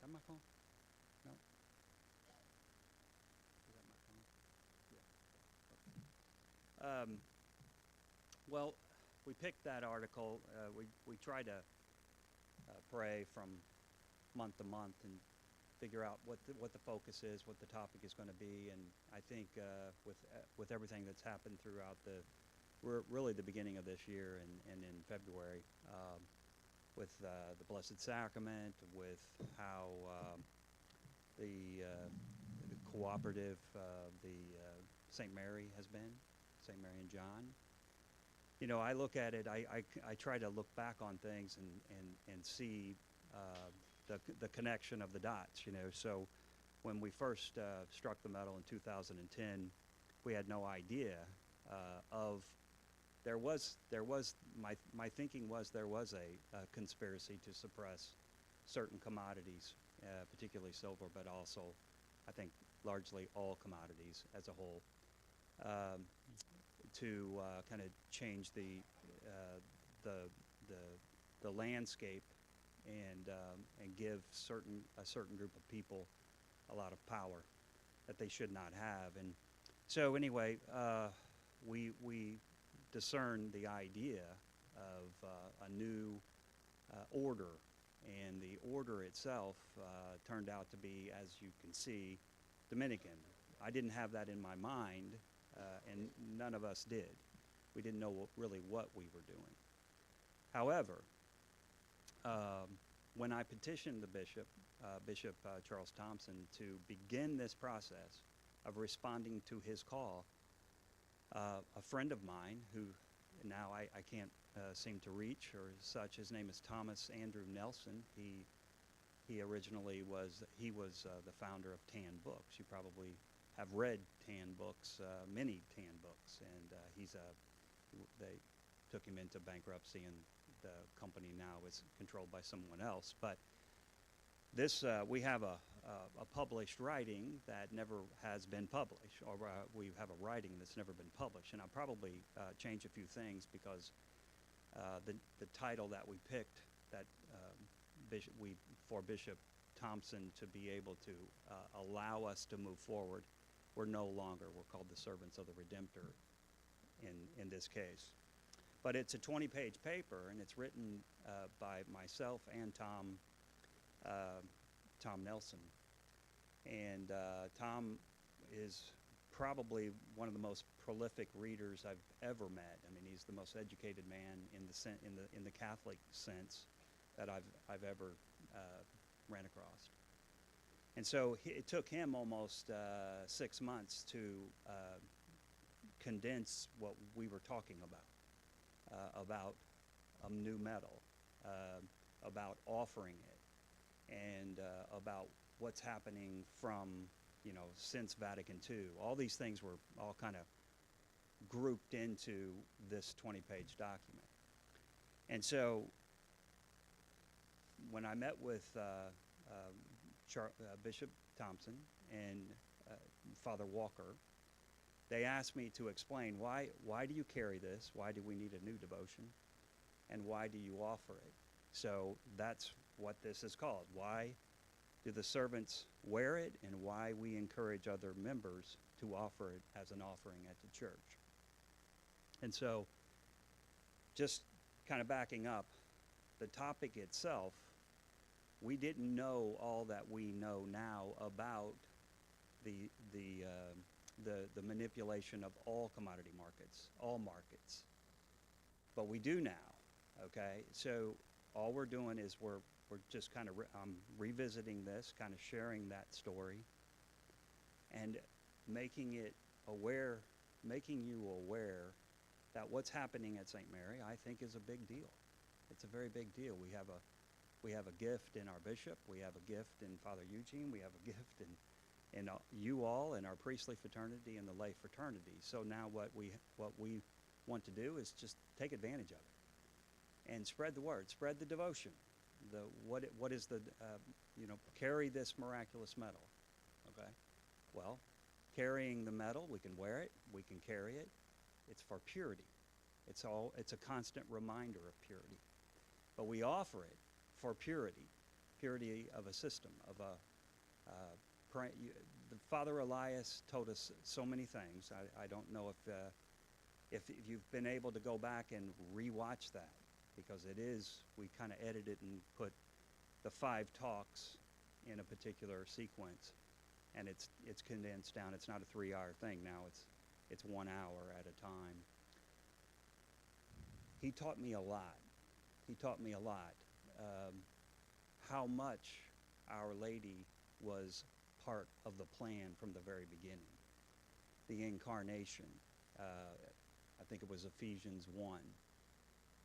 that my phone? No. Is that my phone? Yeah. Well, we picked that article. We try to pray from month to month and figure out what the focus is, what the topic is going to be, and I think with everything that's happened throughout we're really the beginning of this year and in February, with the Blessed Sacrament, with how the cooperative, the St. Mary has been, St. Mary and John. You know, I look at it, I try to look back on things and see the connection of the dots, you know. So when we first struck the medal in 2010, we had no idea of my thinking was there was a conspiracy to suppress certain commodities, particularly silver, but also I think largely all commodities as a whole, to kind of change the landscape and give a certain group of people a lot of power that they should not have. And so anyway, we discern the idea of a new order, and the order itself turned out to be, as you can see, Dominican. I didn't have that in my mind, and none of us did. We didn't know really what we were doing. However, when I petitioned the bishop, Bishop Charles Thompson, to begin this process of responding to his call, a friend of mine who now I can't seem to reach or such, his name is Thomas Andrew Nelson. He originally was the founder of Tan Books. You probably have read Tan Books, many Tan Books, and they took him into bankruptcy, and the company now is controlled by someone else. But this we have a published writing that never has been published, or we have a writing that's never been published. And I'll probably change a few things because the title that we picked, that for Bishop Thompson to be able to allow us to move forward, we're called the Servants of the Redemptor in this case. But it's a 20-page paper, and it's written by myself and Tom Nelson. And Tom is probably one of the most prolific readers I've ever met. I mean, he's the most educated man in the Catholic sense that I've ever ran across. And so it took him almost 6 months to condense what we were talking about a new medal, about offering it, and about what's happening from, since Vatican II. All these things were all kind of grouped into this 20-page document. And so when I met with Bishop Thompson and Father Walker, they asked me to explain why do you carry this? Why do we need a new devotion? And why do you offer it? So that's what this is called. Why do the servants wear it, and why we encourage other members to offer it as an offering at the church. And so just kind of backing up, the topic itself, we didn't know all that we know now about the manipulation of all commodity markets, all markets. But we do now, okay? So all we're doing is we're just kind of revisiting this, kind of sharing that story, and making you aware that what's happening at St. Mary, I think, is a big deal. It's a very big deal. We have a gift in our bishop. We have a gift in Father Eugene. We have a gift in you all, in our priestly fraternity and the lay fraternity. So now what we want to do is just take advantage of it and spread the word, spread the devotion. What is the carry this miraculous medal, okay? Well, carrying the medal, we can wear it, we can carry it. It's for purity. It's a constant reminder of purity. But we offer it for purity of a system, of Father Elias told us so many things. I don't know if you've been able to go back and rewatch that, because we kind of edited and put the 5 talks in a particular sequence, and it's condensed down. It's not a 3-hour thing now. It's 1 hour at a time. He taught me a lot. How much Our Lady was part of the plan from the very beginning. The incarnation, I think it was Ephesians 1.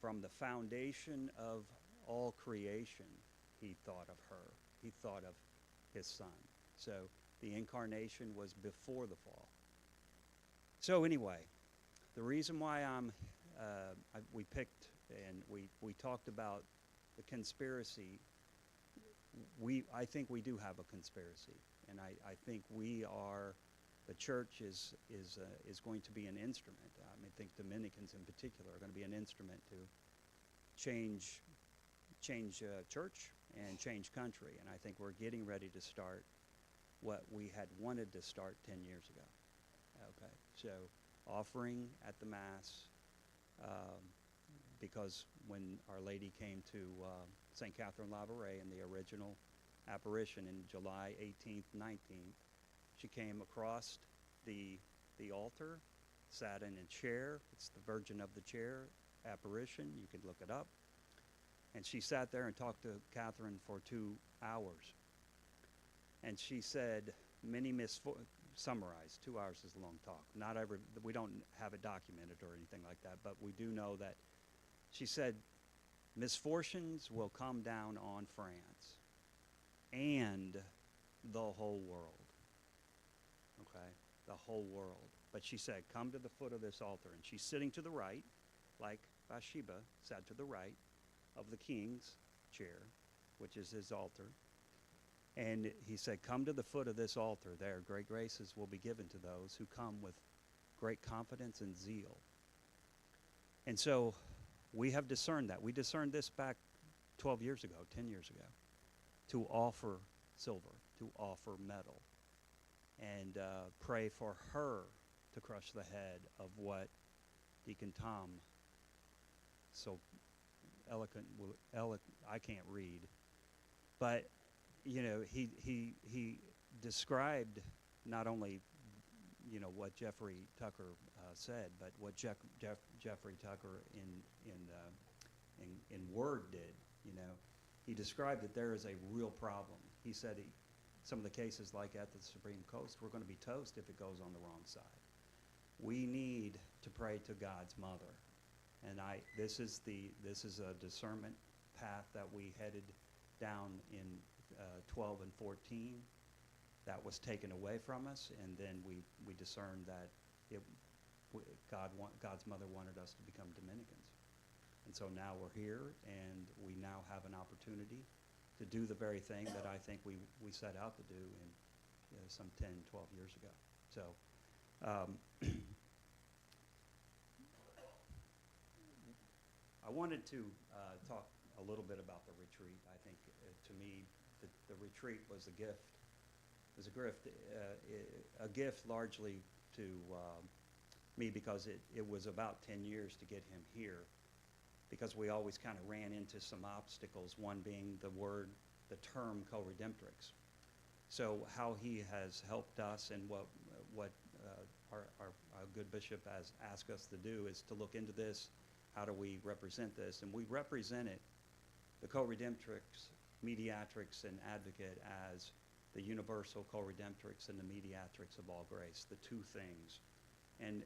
From the foundation of all creation, he thought of her. He thought of his son. So the incarnation was before the fall. So anyway, the reason why we picked and we talked about the conspiracy, I think we do have a conspiracy, and I think the church is going to be an instrument. I think Dominicans in particular are going to be an instrument to change church and change country, and I think we're getting ready to start what we had wanted to start 10 years ago. Okay, so offering at the Mass, because when Our Lady came to St. Catherine Labouré in the original apparition in July 18th, 19th, she came across the altar, sat in a chair. It's the Virgin of the Chair apparition. You can look it up. And she sat there and talked to Catherine for 2 hours. And she said, summarized, 2 hours is a long talk. We don't have it documented or anything like that, but we do know that she said, misfortunes will come down on France and the whole world. Okay, the whole world. But she said, come to the foot of this altar. And she's sitting to the right, like Bathsheba sat to the right of the king's chair, which is his altar. And he said, come to the foot of this altar. There, great graces will be given to those who come with great confidence and zeal. And so we have discerned that. We discerned this back 12 years ago, 10 years ago, to offer silver, to offer metal, and pray for her to crush the head of what Deacon Tom so I can't read, but he described not only what Jeffrey Tucker said, but what Jeffrey Tucker in word did. He described that there is a real problem. He said some of the cases, like at the Supreme Coast, we're going to be toast if it goes on the wrong side. We need to pray to God's mother, and this is a discernment path that we headed down in 12 and 14. That was taken away from us, and then we discerned that God's mother wanted us to become Dominicans. And so now we're here, and we now have an opportunity to do the very thing that I think we set out to do in some 10, 12 years ago. So I wanted to talk a little bit about the retreat. I think, to me, the retreat was a gift. It was a gift largely to me because it was about 10 years to get him here, because we always kind of ran into some obstacles, one being the term co-redemptrix. So how he has helped us, and what our good bishop has asked us to do, is to look into this. How do we represent this? And we represented the co-redemptrix, mediatrix, and advocate as the universal co-redemptrix and the mediatrix of all grace, the two things. And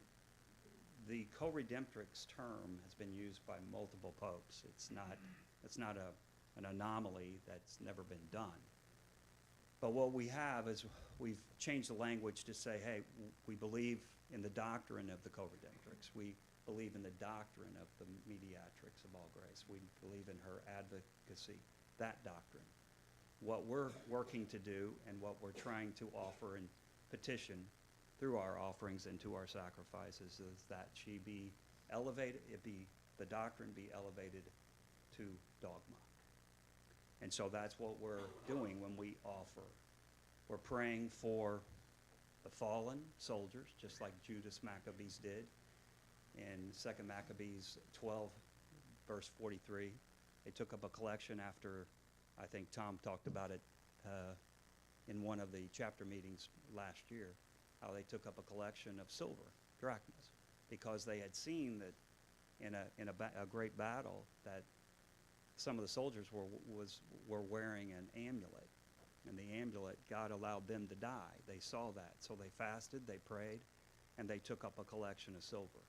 the co-redemptrix term has been used by multiple popes. It's not an anomaly that's never been done. But what we have is we've changed the language to say, hey, we believe in the doctrine of the co-redemptrix. We believe in the doctrine of the mediatrix of all grace. We believe in her advocacy, that doctrine. What we're working to do and what we're trying to offer and petition through our offerings and to our sacrifices is that she be elevated, the doctrine be elevated to dogma. And so that's what we're doing when we offer. We're praying for the fallen soldiers, just like Judas Maccabees did in 2 Maccabees 12, verse 43. They took up a collection after, I think Tom talked about it in one of the chapter meetings last year, how they took up a collection of silver drachmas, because they had seen that in a great battle that some of the soldiers were wearing an amulet, and the amulet, God allowed them to die. They saw that, so they fasted, they prayed, and they took up a collection of silver.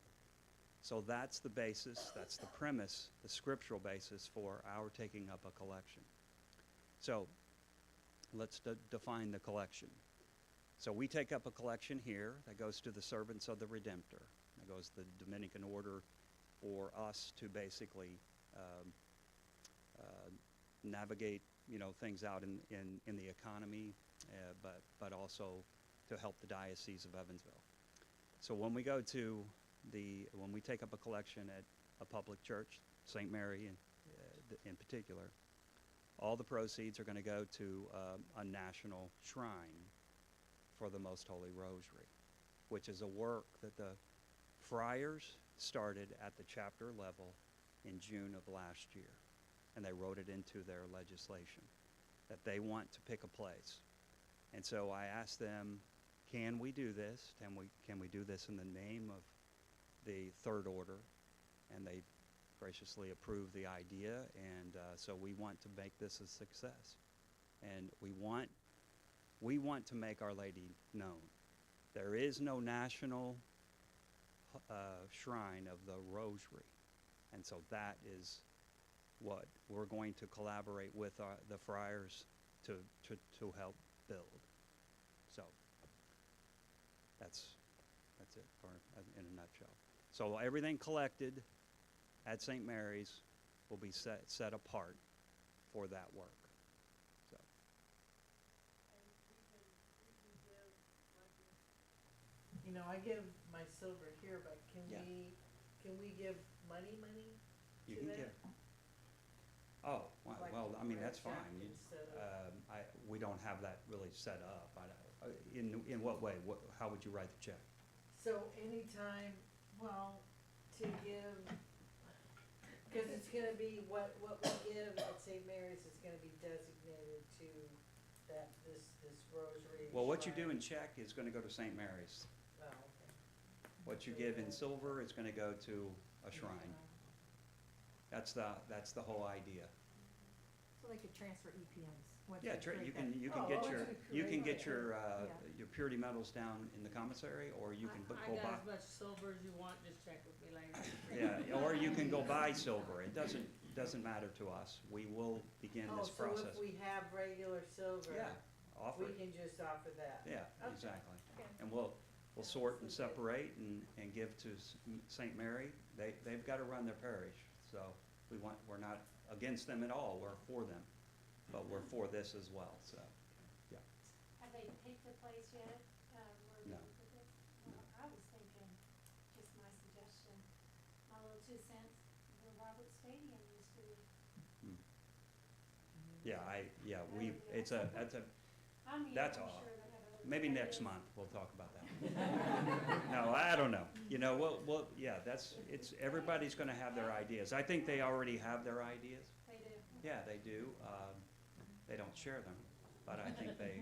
So that's the basis, that's the premise, the scriptural basis for our taking up a collection. So let's define the collection. So we take up a collection here that goes to the servants of the Redemptor. That goes to the Dominican order for us to basically navigate, things out in the economy, but also to help the Diocese of Evansville. So when we when we take up a collection at a public church, St. Mary in particular, all the proceeds are going to go to a national shrine for the Most Holy Rosary, which is a work that the friars started at the chapter level in June of last year. And they wrote it into their legislation that they want to pick a place. And so I asked them, can we do this? Can we do this in the name of the Third Order? And they graciously approved the idea, and so we want to make this a success. And we want to make Our Lady known. There is no national shrine of the Rosary, and so that is what we're going to collaborate with the friars to help build. So that's it in a nutshell. So everything collected at St. Mary's will be set apart for that work. So. I give my silver here, but can Yeah. we give money You to can that? give. Oh, Like well, I mean, that's check fine. instead of- We don't have that really set up. In what way? How would you write the check? So anytime, to give, because it's gonna be, what we give at St. Mary's is gonna be designated to this rosary. Well, what you do shrine. in check is going to go to St. Mary's. Oh, okay. What you give in silver is going to go to a shrine. That's the whole idea. So they could transfer EPMs. once Yeah, they create you that. can get your purity metals down in the commissary, or you can go buy. as much silver as you want, just check with me later. Yeah, or you can go buy silver. It doesn't matter to us. We will begin this So process. if we have regular silver. Yeah, offer We it. can just offer that. Yeah, Okay. exactly. Okay. And we'll we'll sort and separate and give to St. Mary. They've got to run their parish, so we're not against them at all, we're for them. But we're for this as well, so, yeah. Have they picked a place yet, where we No. can put this? Well, I was thinking, just my suggestion, my little 2 cents, the Robert Stadium used to be. That's a, I mean, That's I'm all. sure they have other maybe next ideas. month, we'll talk about that. No, I don't know. You know, everybody's gonna have their ideas. I think they already have their ideas. They do. Yeah, they do. They don't share them, but I think they,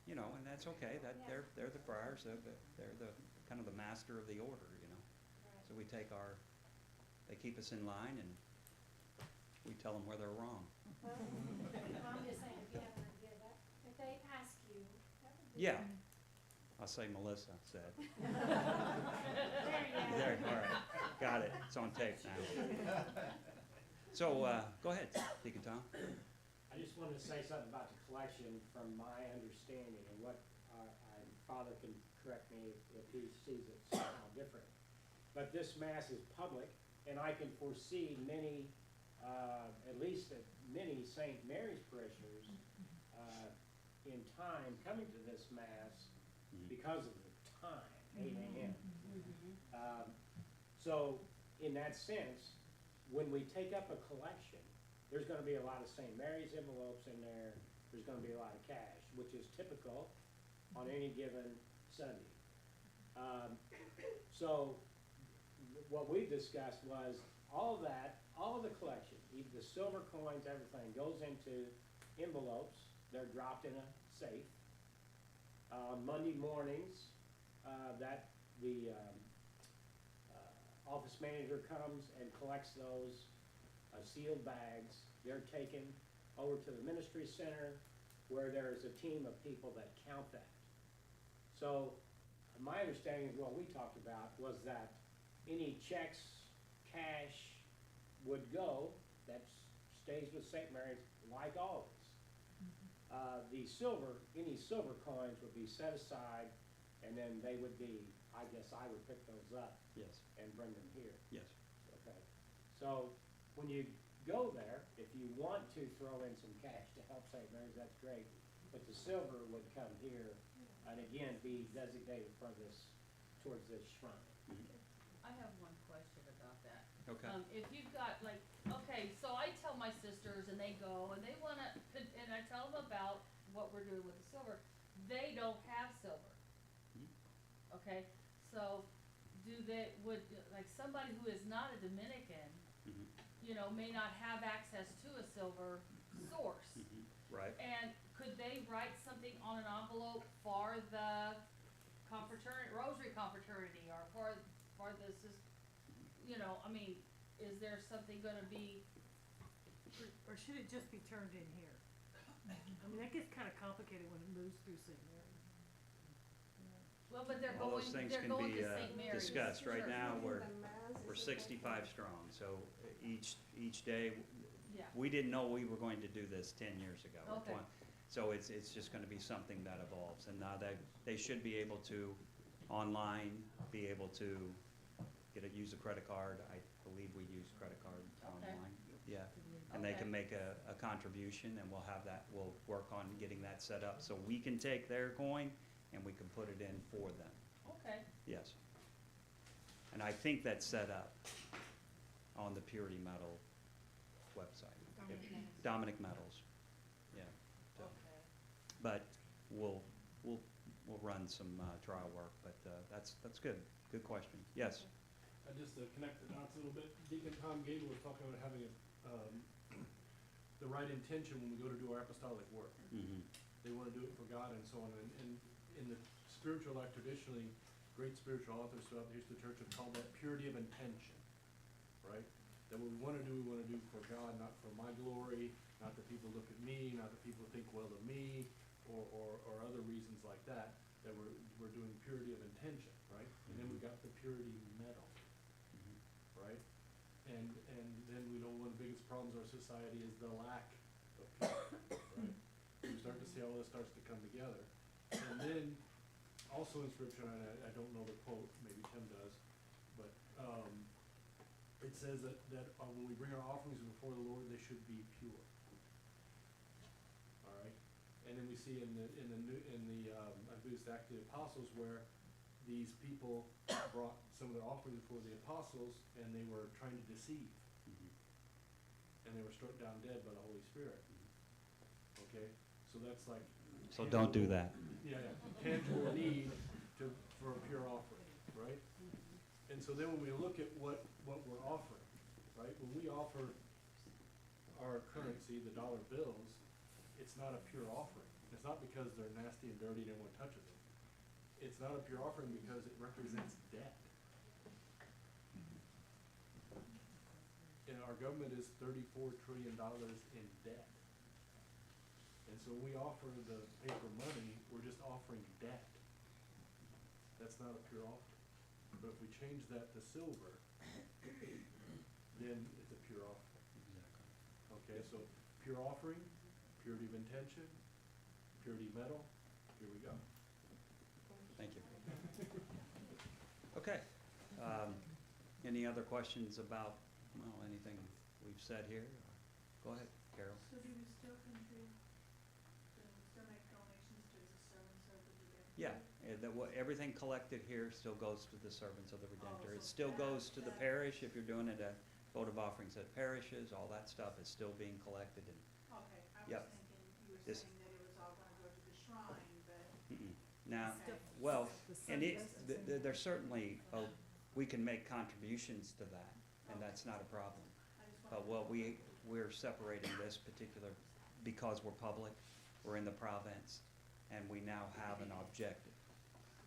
and that's okay. That they're the friars. They're the kind of the master of the order, Right. So we take they keep us in line, and we tell them where they're wrong. Well, I'm just saying, if you have an idea that, if they ask you, that would be. Yeah, I'll say Melissa said. There you go. There, all right, got it. It's on tape now. So go ahead, Deacon Tom. I just wanted to say something about the collection from my understanding, and what Father can correct me if he sees it somehow different. But this Mass is public, and I can foresee many, at least many St. Mary's parishioners in time coming to this Mass because of the time, 8 a.m. So in that sense, when we take up a collection, there's gonna be a lot of St. Mary's envelopes in there, there's gonna be a lot of cash, which is typical on any given Sunday. So what we discussed was all of the collection, even the silver coins, everything goes into envelopes. They're dropped in a safe. Monday mornings, the office manager comes and collects those sealed bags. They're taken over to the ministry center, where there is a team of people that count that. So my understanding of what we talked about was that any checks, cash would go, that stays with St. Mary's like always. Any silver coins would be set aside, and then they would be, I guess I would pick those up Yes, and bring them here. yes. Okay, so when you go there, if you want to throw in some cash to help St. Mary's, that's great. But the silver would come here and again be designated for this, towards this shrine. I have one question about that. Okay. If you've got like, okay, so I tell my sisters and they go and they wanna, and I tell them about what we're doing with the silver. They don't have silver. Okay, so like somebody who is not a Dominican, may not have access to a silver source. Right. And could they write something on an envelope for the Rosary Confraternity, or for this, is there something gonna be? Or should it just be turned in here? I mean, that gets kinda complicated when it moves through St. Mary. Well, but they're All going, those things they're can going be to St. Mary's. discussed. Right Sure. now, we're We're 65 strong, so each day, Yeah. we didn't know we were going to do this 10 years ago. or Okay. 20. So it's just gonna be something that evolves, and now they should be able to, online, be able to use a credit card. I believe we use credit card Okay. online, yeah. And they Okay. can make a contribution, and we'll work on getting that set up, so we can take their coin and we can put it in for them, Okay, yes. And I think that's set up on the Purity Medal website. Dominic Medals, yeah. So, okay. but we'll run some trial work, but that's good, good question, yes. Just to connect the dots a little bit, Deacon Tom Gable was talking about having the right intention when we go to do our apostolic work. Mhm. They want to do it for God and so on. And in the spiritual life, traditionally, great spiritual authors throughout the history of the church have called that purity of intention, right? That what we want to do for God, not for my glory, not that people look at me, not that people think well of me, or other reasons like that, that we're doing purity of intention, right? And then we've got the purity medal, right? And then we know one of the biggest problems in our society is the lack of purity, right? You start to see all this starts to come together. And then also in scripture, and I don't know the quote, maybe Tim does, but, it says that, when we bring our offerings before the Lord, they should be pure. All right, and then we see in the I believe it's Acts of the Apostles, where these people brought some of their offerings before the apostles, and they were trying to deceive, and they were struck down dead by the Holy Spirit. Okay, so that's like. So don't do that. Yeah, tangible need for a pure offering, right? And so then when we look at what we're offering, right? When we offer our currency, the dollar bills, it's not a pure offering. It's not because they're nasty and dirty and everyone touches it. It's not a pure offering because it represents debt. And our government is $34 trillion in debt. And so when we offer the paper money, we're just offering debt. That's not a pure offering. But if we change that to silver, then it's a pure offering. Okay, so pure offering, purity of intention, purity metal, here we go. Thank you. Okay. Any other questions about, well, anything we've said here? Go ahead, Carol. So do we still contribute, still make donations to the servants of the redemption? Yeah, everything collected here still goes to the servants of the Redemptor. It so still that- goes to the that- parish if you're doing it at votive offerings at parishes, all that stuff is still being collected and, Okay, I Yep. was thinking you were This- saying that it was all gonna go to the shrine, but. now, Okay. well, and there's certainly, we can make contributions to that, and that's not a problem. I just But wanted we're separating this particular, because we're public, we're in the province, and we now have an objective,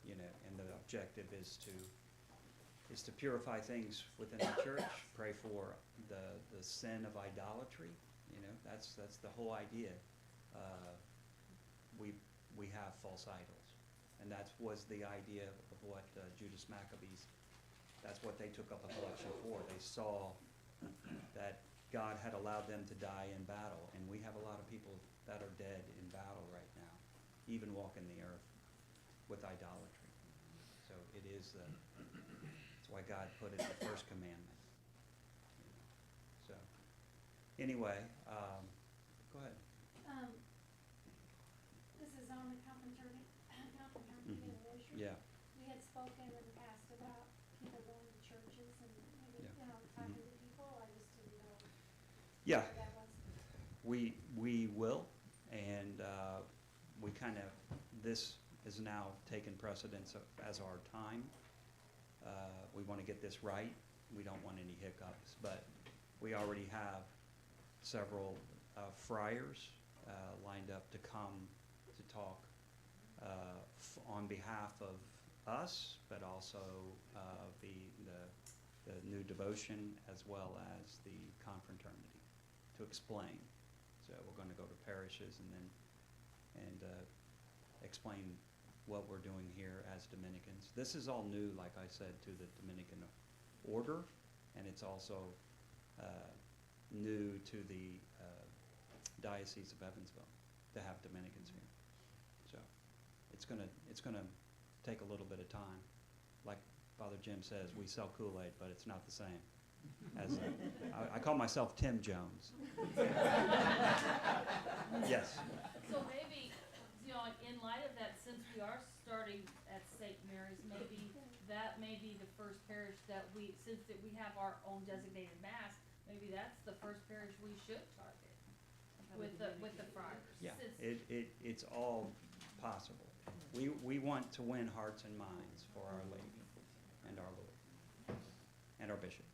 you know, and the objective is to purify things within the church, pray for the sin of idolatry, you know, that's the whole idea. We have false idols, and that was the idea of what Judas Maccabees, that's what they took up a collection for. They saw that God had allowed them to die in battle, and we have a lot of people that are dead in battle right now, even walking the earth with idolatry. So it is, that's why God put it the first commandment. So, anyway, go ahead. This is on the confraternity issue. Yeah, We had spoken in the past about people going to churches and maybe, Yeah. talking to people. I just didn't know yeah, what that was. we will, and we kind of, this is now taken precedence as our time. We want to get this right. We don't want any hiccups, but we already have several friars lined up to come to talk on behalf of us, but also the new devotion as well as the confraternity to explain. So we're going to go to parishes and explain what we're doing here as Dominicans. This is all new, like I said, to the Dominican order, and it's also new to the Diocese of Evansville to have Dominicans here. So it's gonna take a little bit of time. Like Father Jim says, we sell Kool-Aid, but it's not the same. As I call myself Tim Jones. Yes. So maybe, in light of that, since we are starting at St. Mary's, maybe that may be the first parish that since that we have our own designated mass, maybe that's the first parish we should target with the friars. Yeah, Since- it's all possible. We want to win hearts and minds for Our Lady and our Lord and our bishop.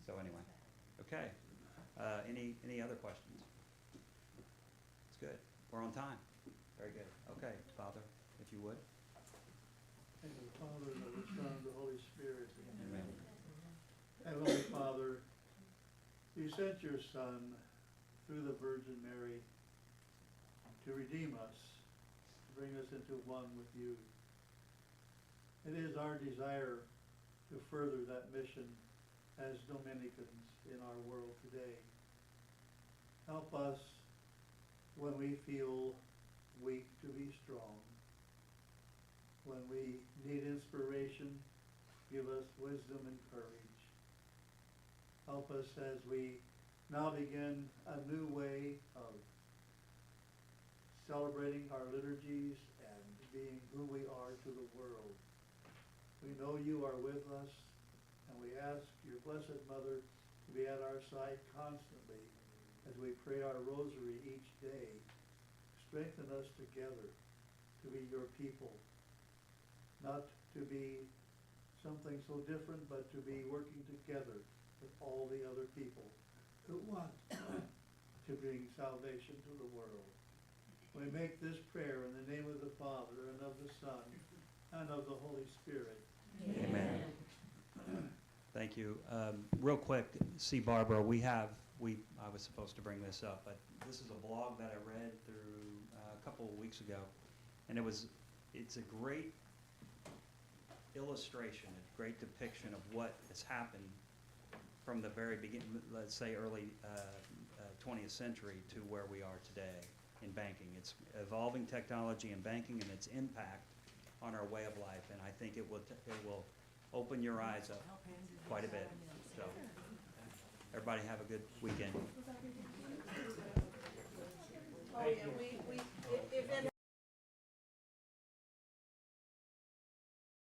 So anyway, okay. Any other questions? It's good. We're on time. Very good. Okay, Father, if you would. In the Father, and of the Son, and the Holy Spirit. Amen. Heavenly Father, you sent your Son through the Virgin Mary to redeem us, to bring us into one with you. It is our desire to further that mission as Dominicans in our world today. Help us when we feel weak to be strong. When we need inspiration, give us wisdom and courage. Help us as we now begin a new way of celebrating our liturgies and being who we are to the world. We know you are with us, and we ask your Blessed Mother to be at our side constantly as we pray our rosary each day. Strengthen us together to be your people, not to be something so different, but to be working together with all the other people who want to bring salvation to the world. We make this prayer in the name of the Father, and of the Son, and of the Holy Spirit. Amen. Thank you. Real quick, see Barbara, I was supposed to bring this up, but this is a blog that I read through a couple of weeks ago, and it's a great illustration, a great depiction of what has happened from the very beginning, let's say early 20th century to where we are today in banking. It's evolving technology in banking and its impact on our way of life, and I think it will open your eyes up quite a bit. So, everybody have a good weekend. Oh, yeah, if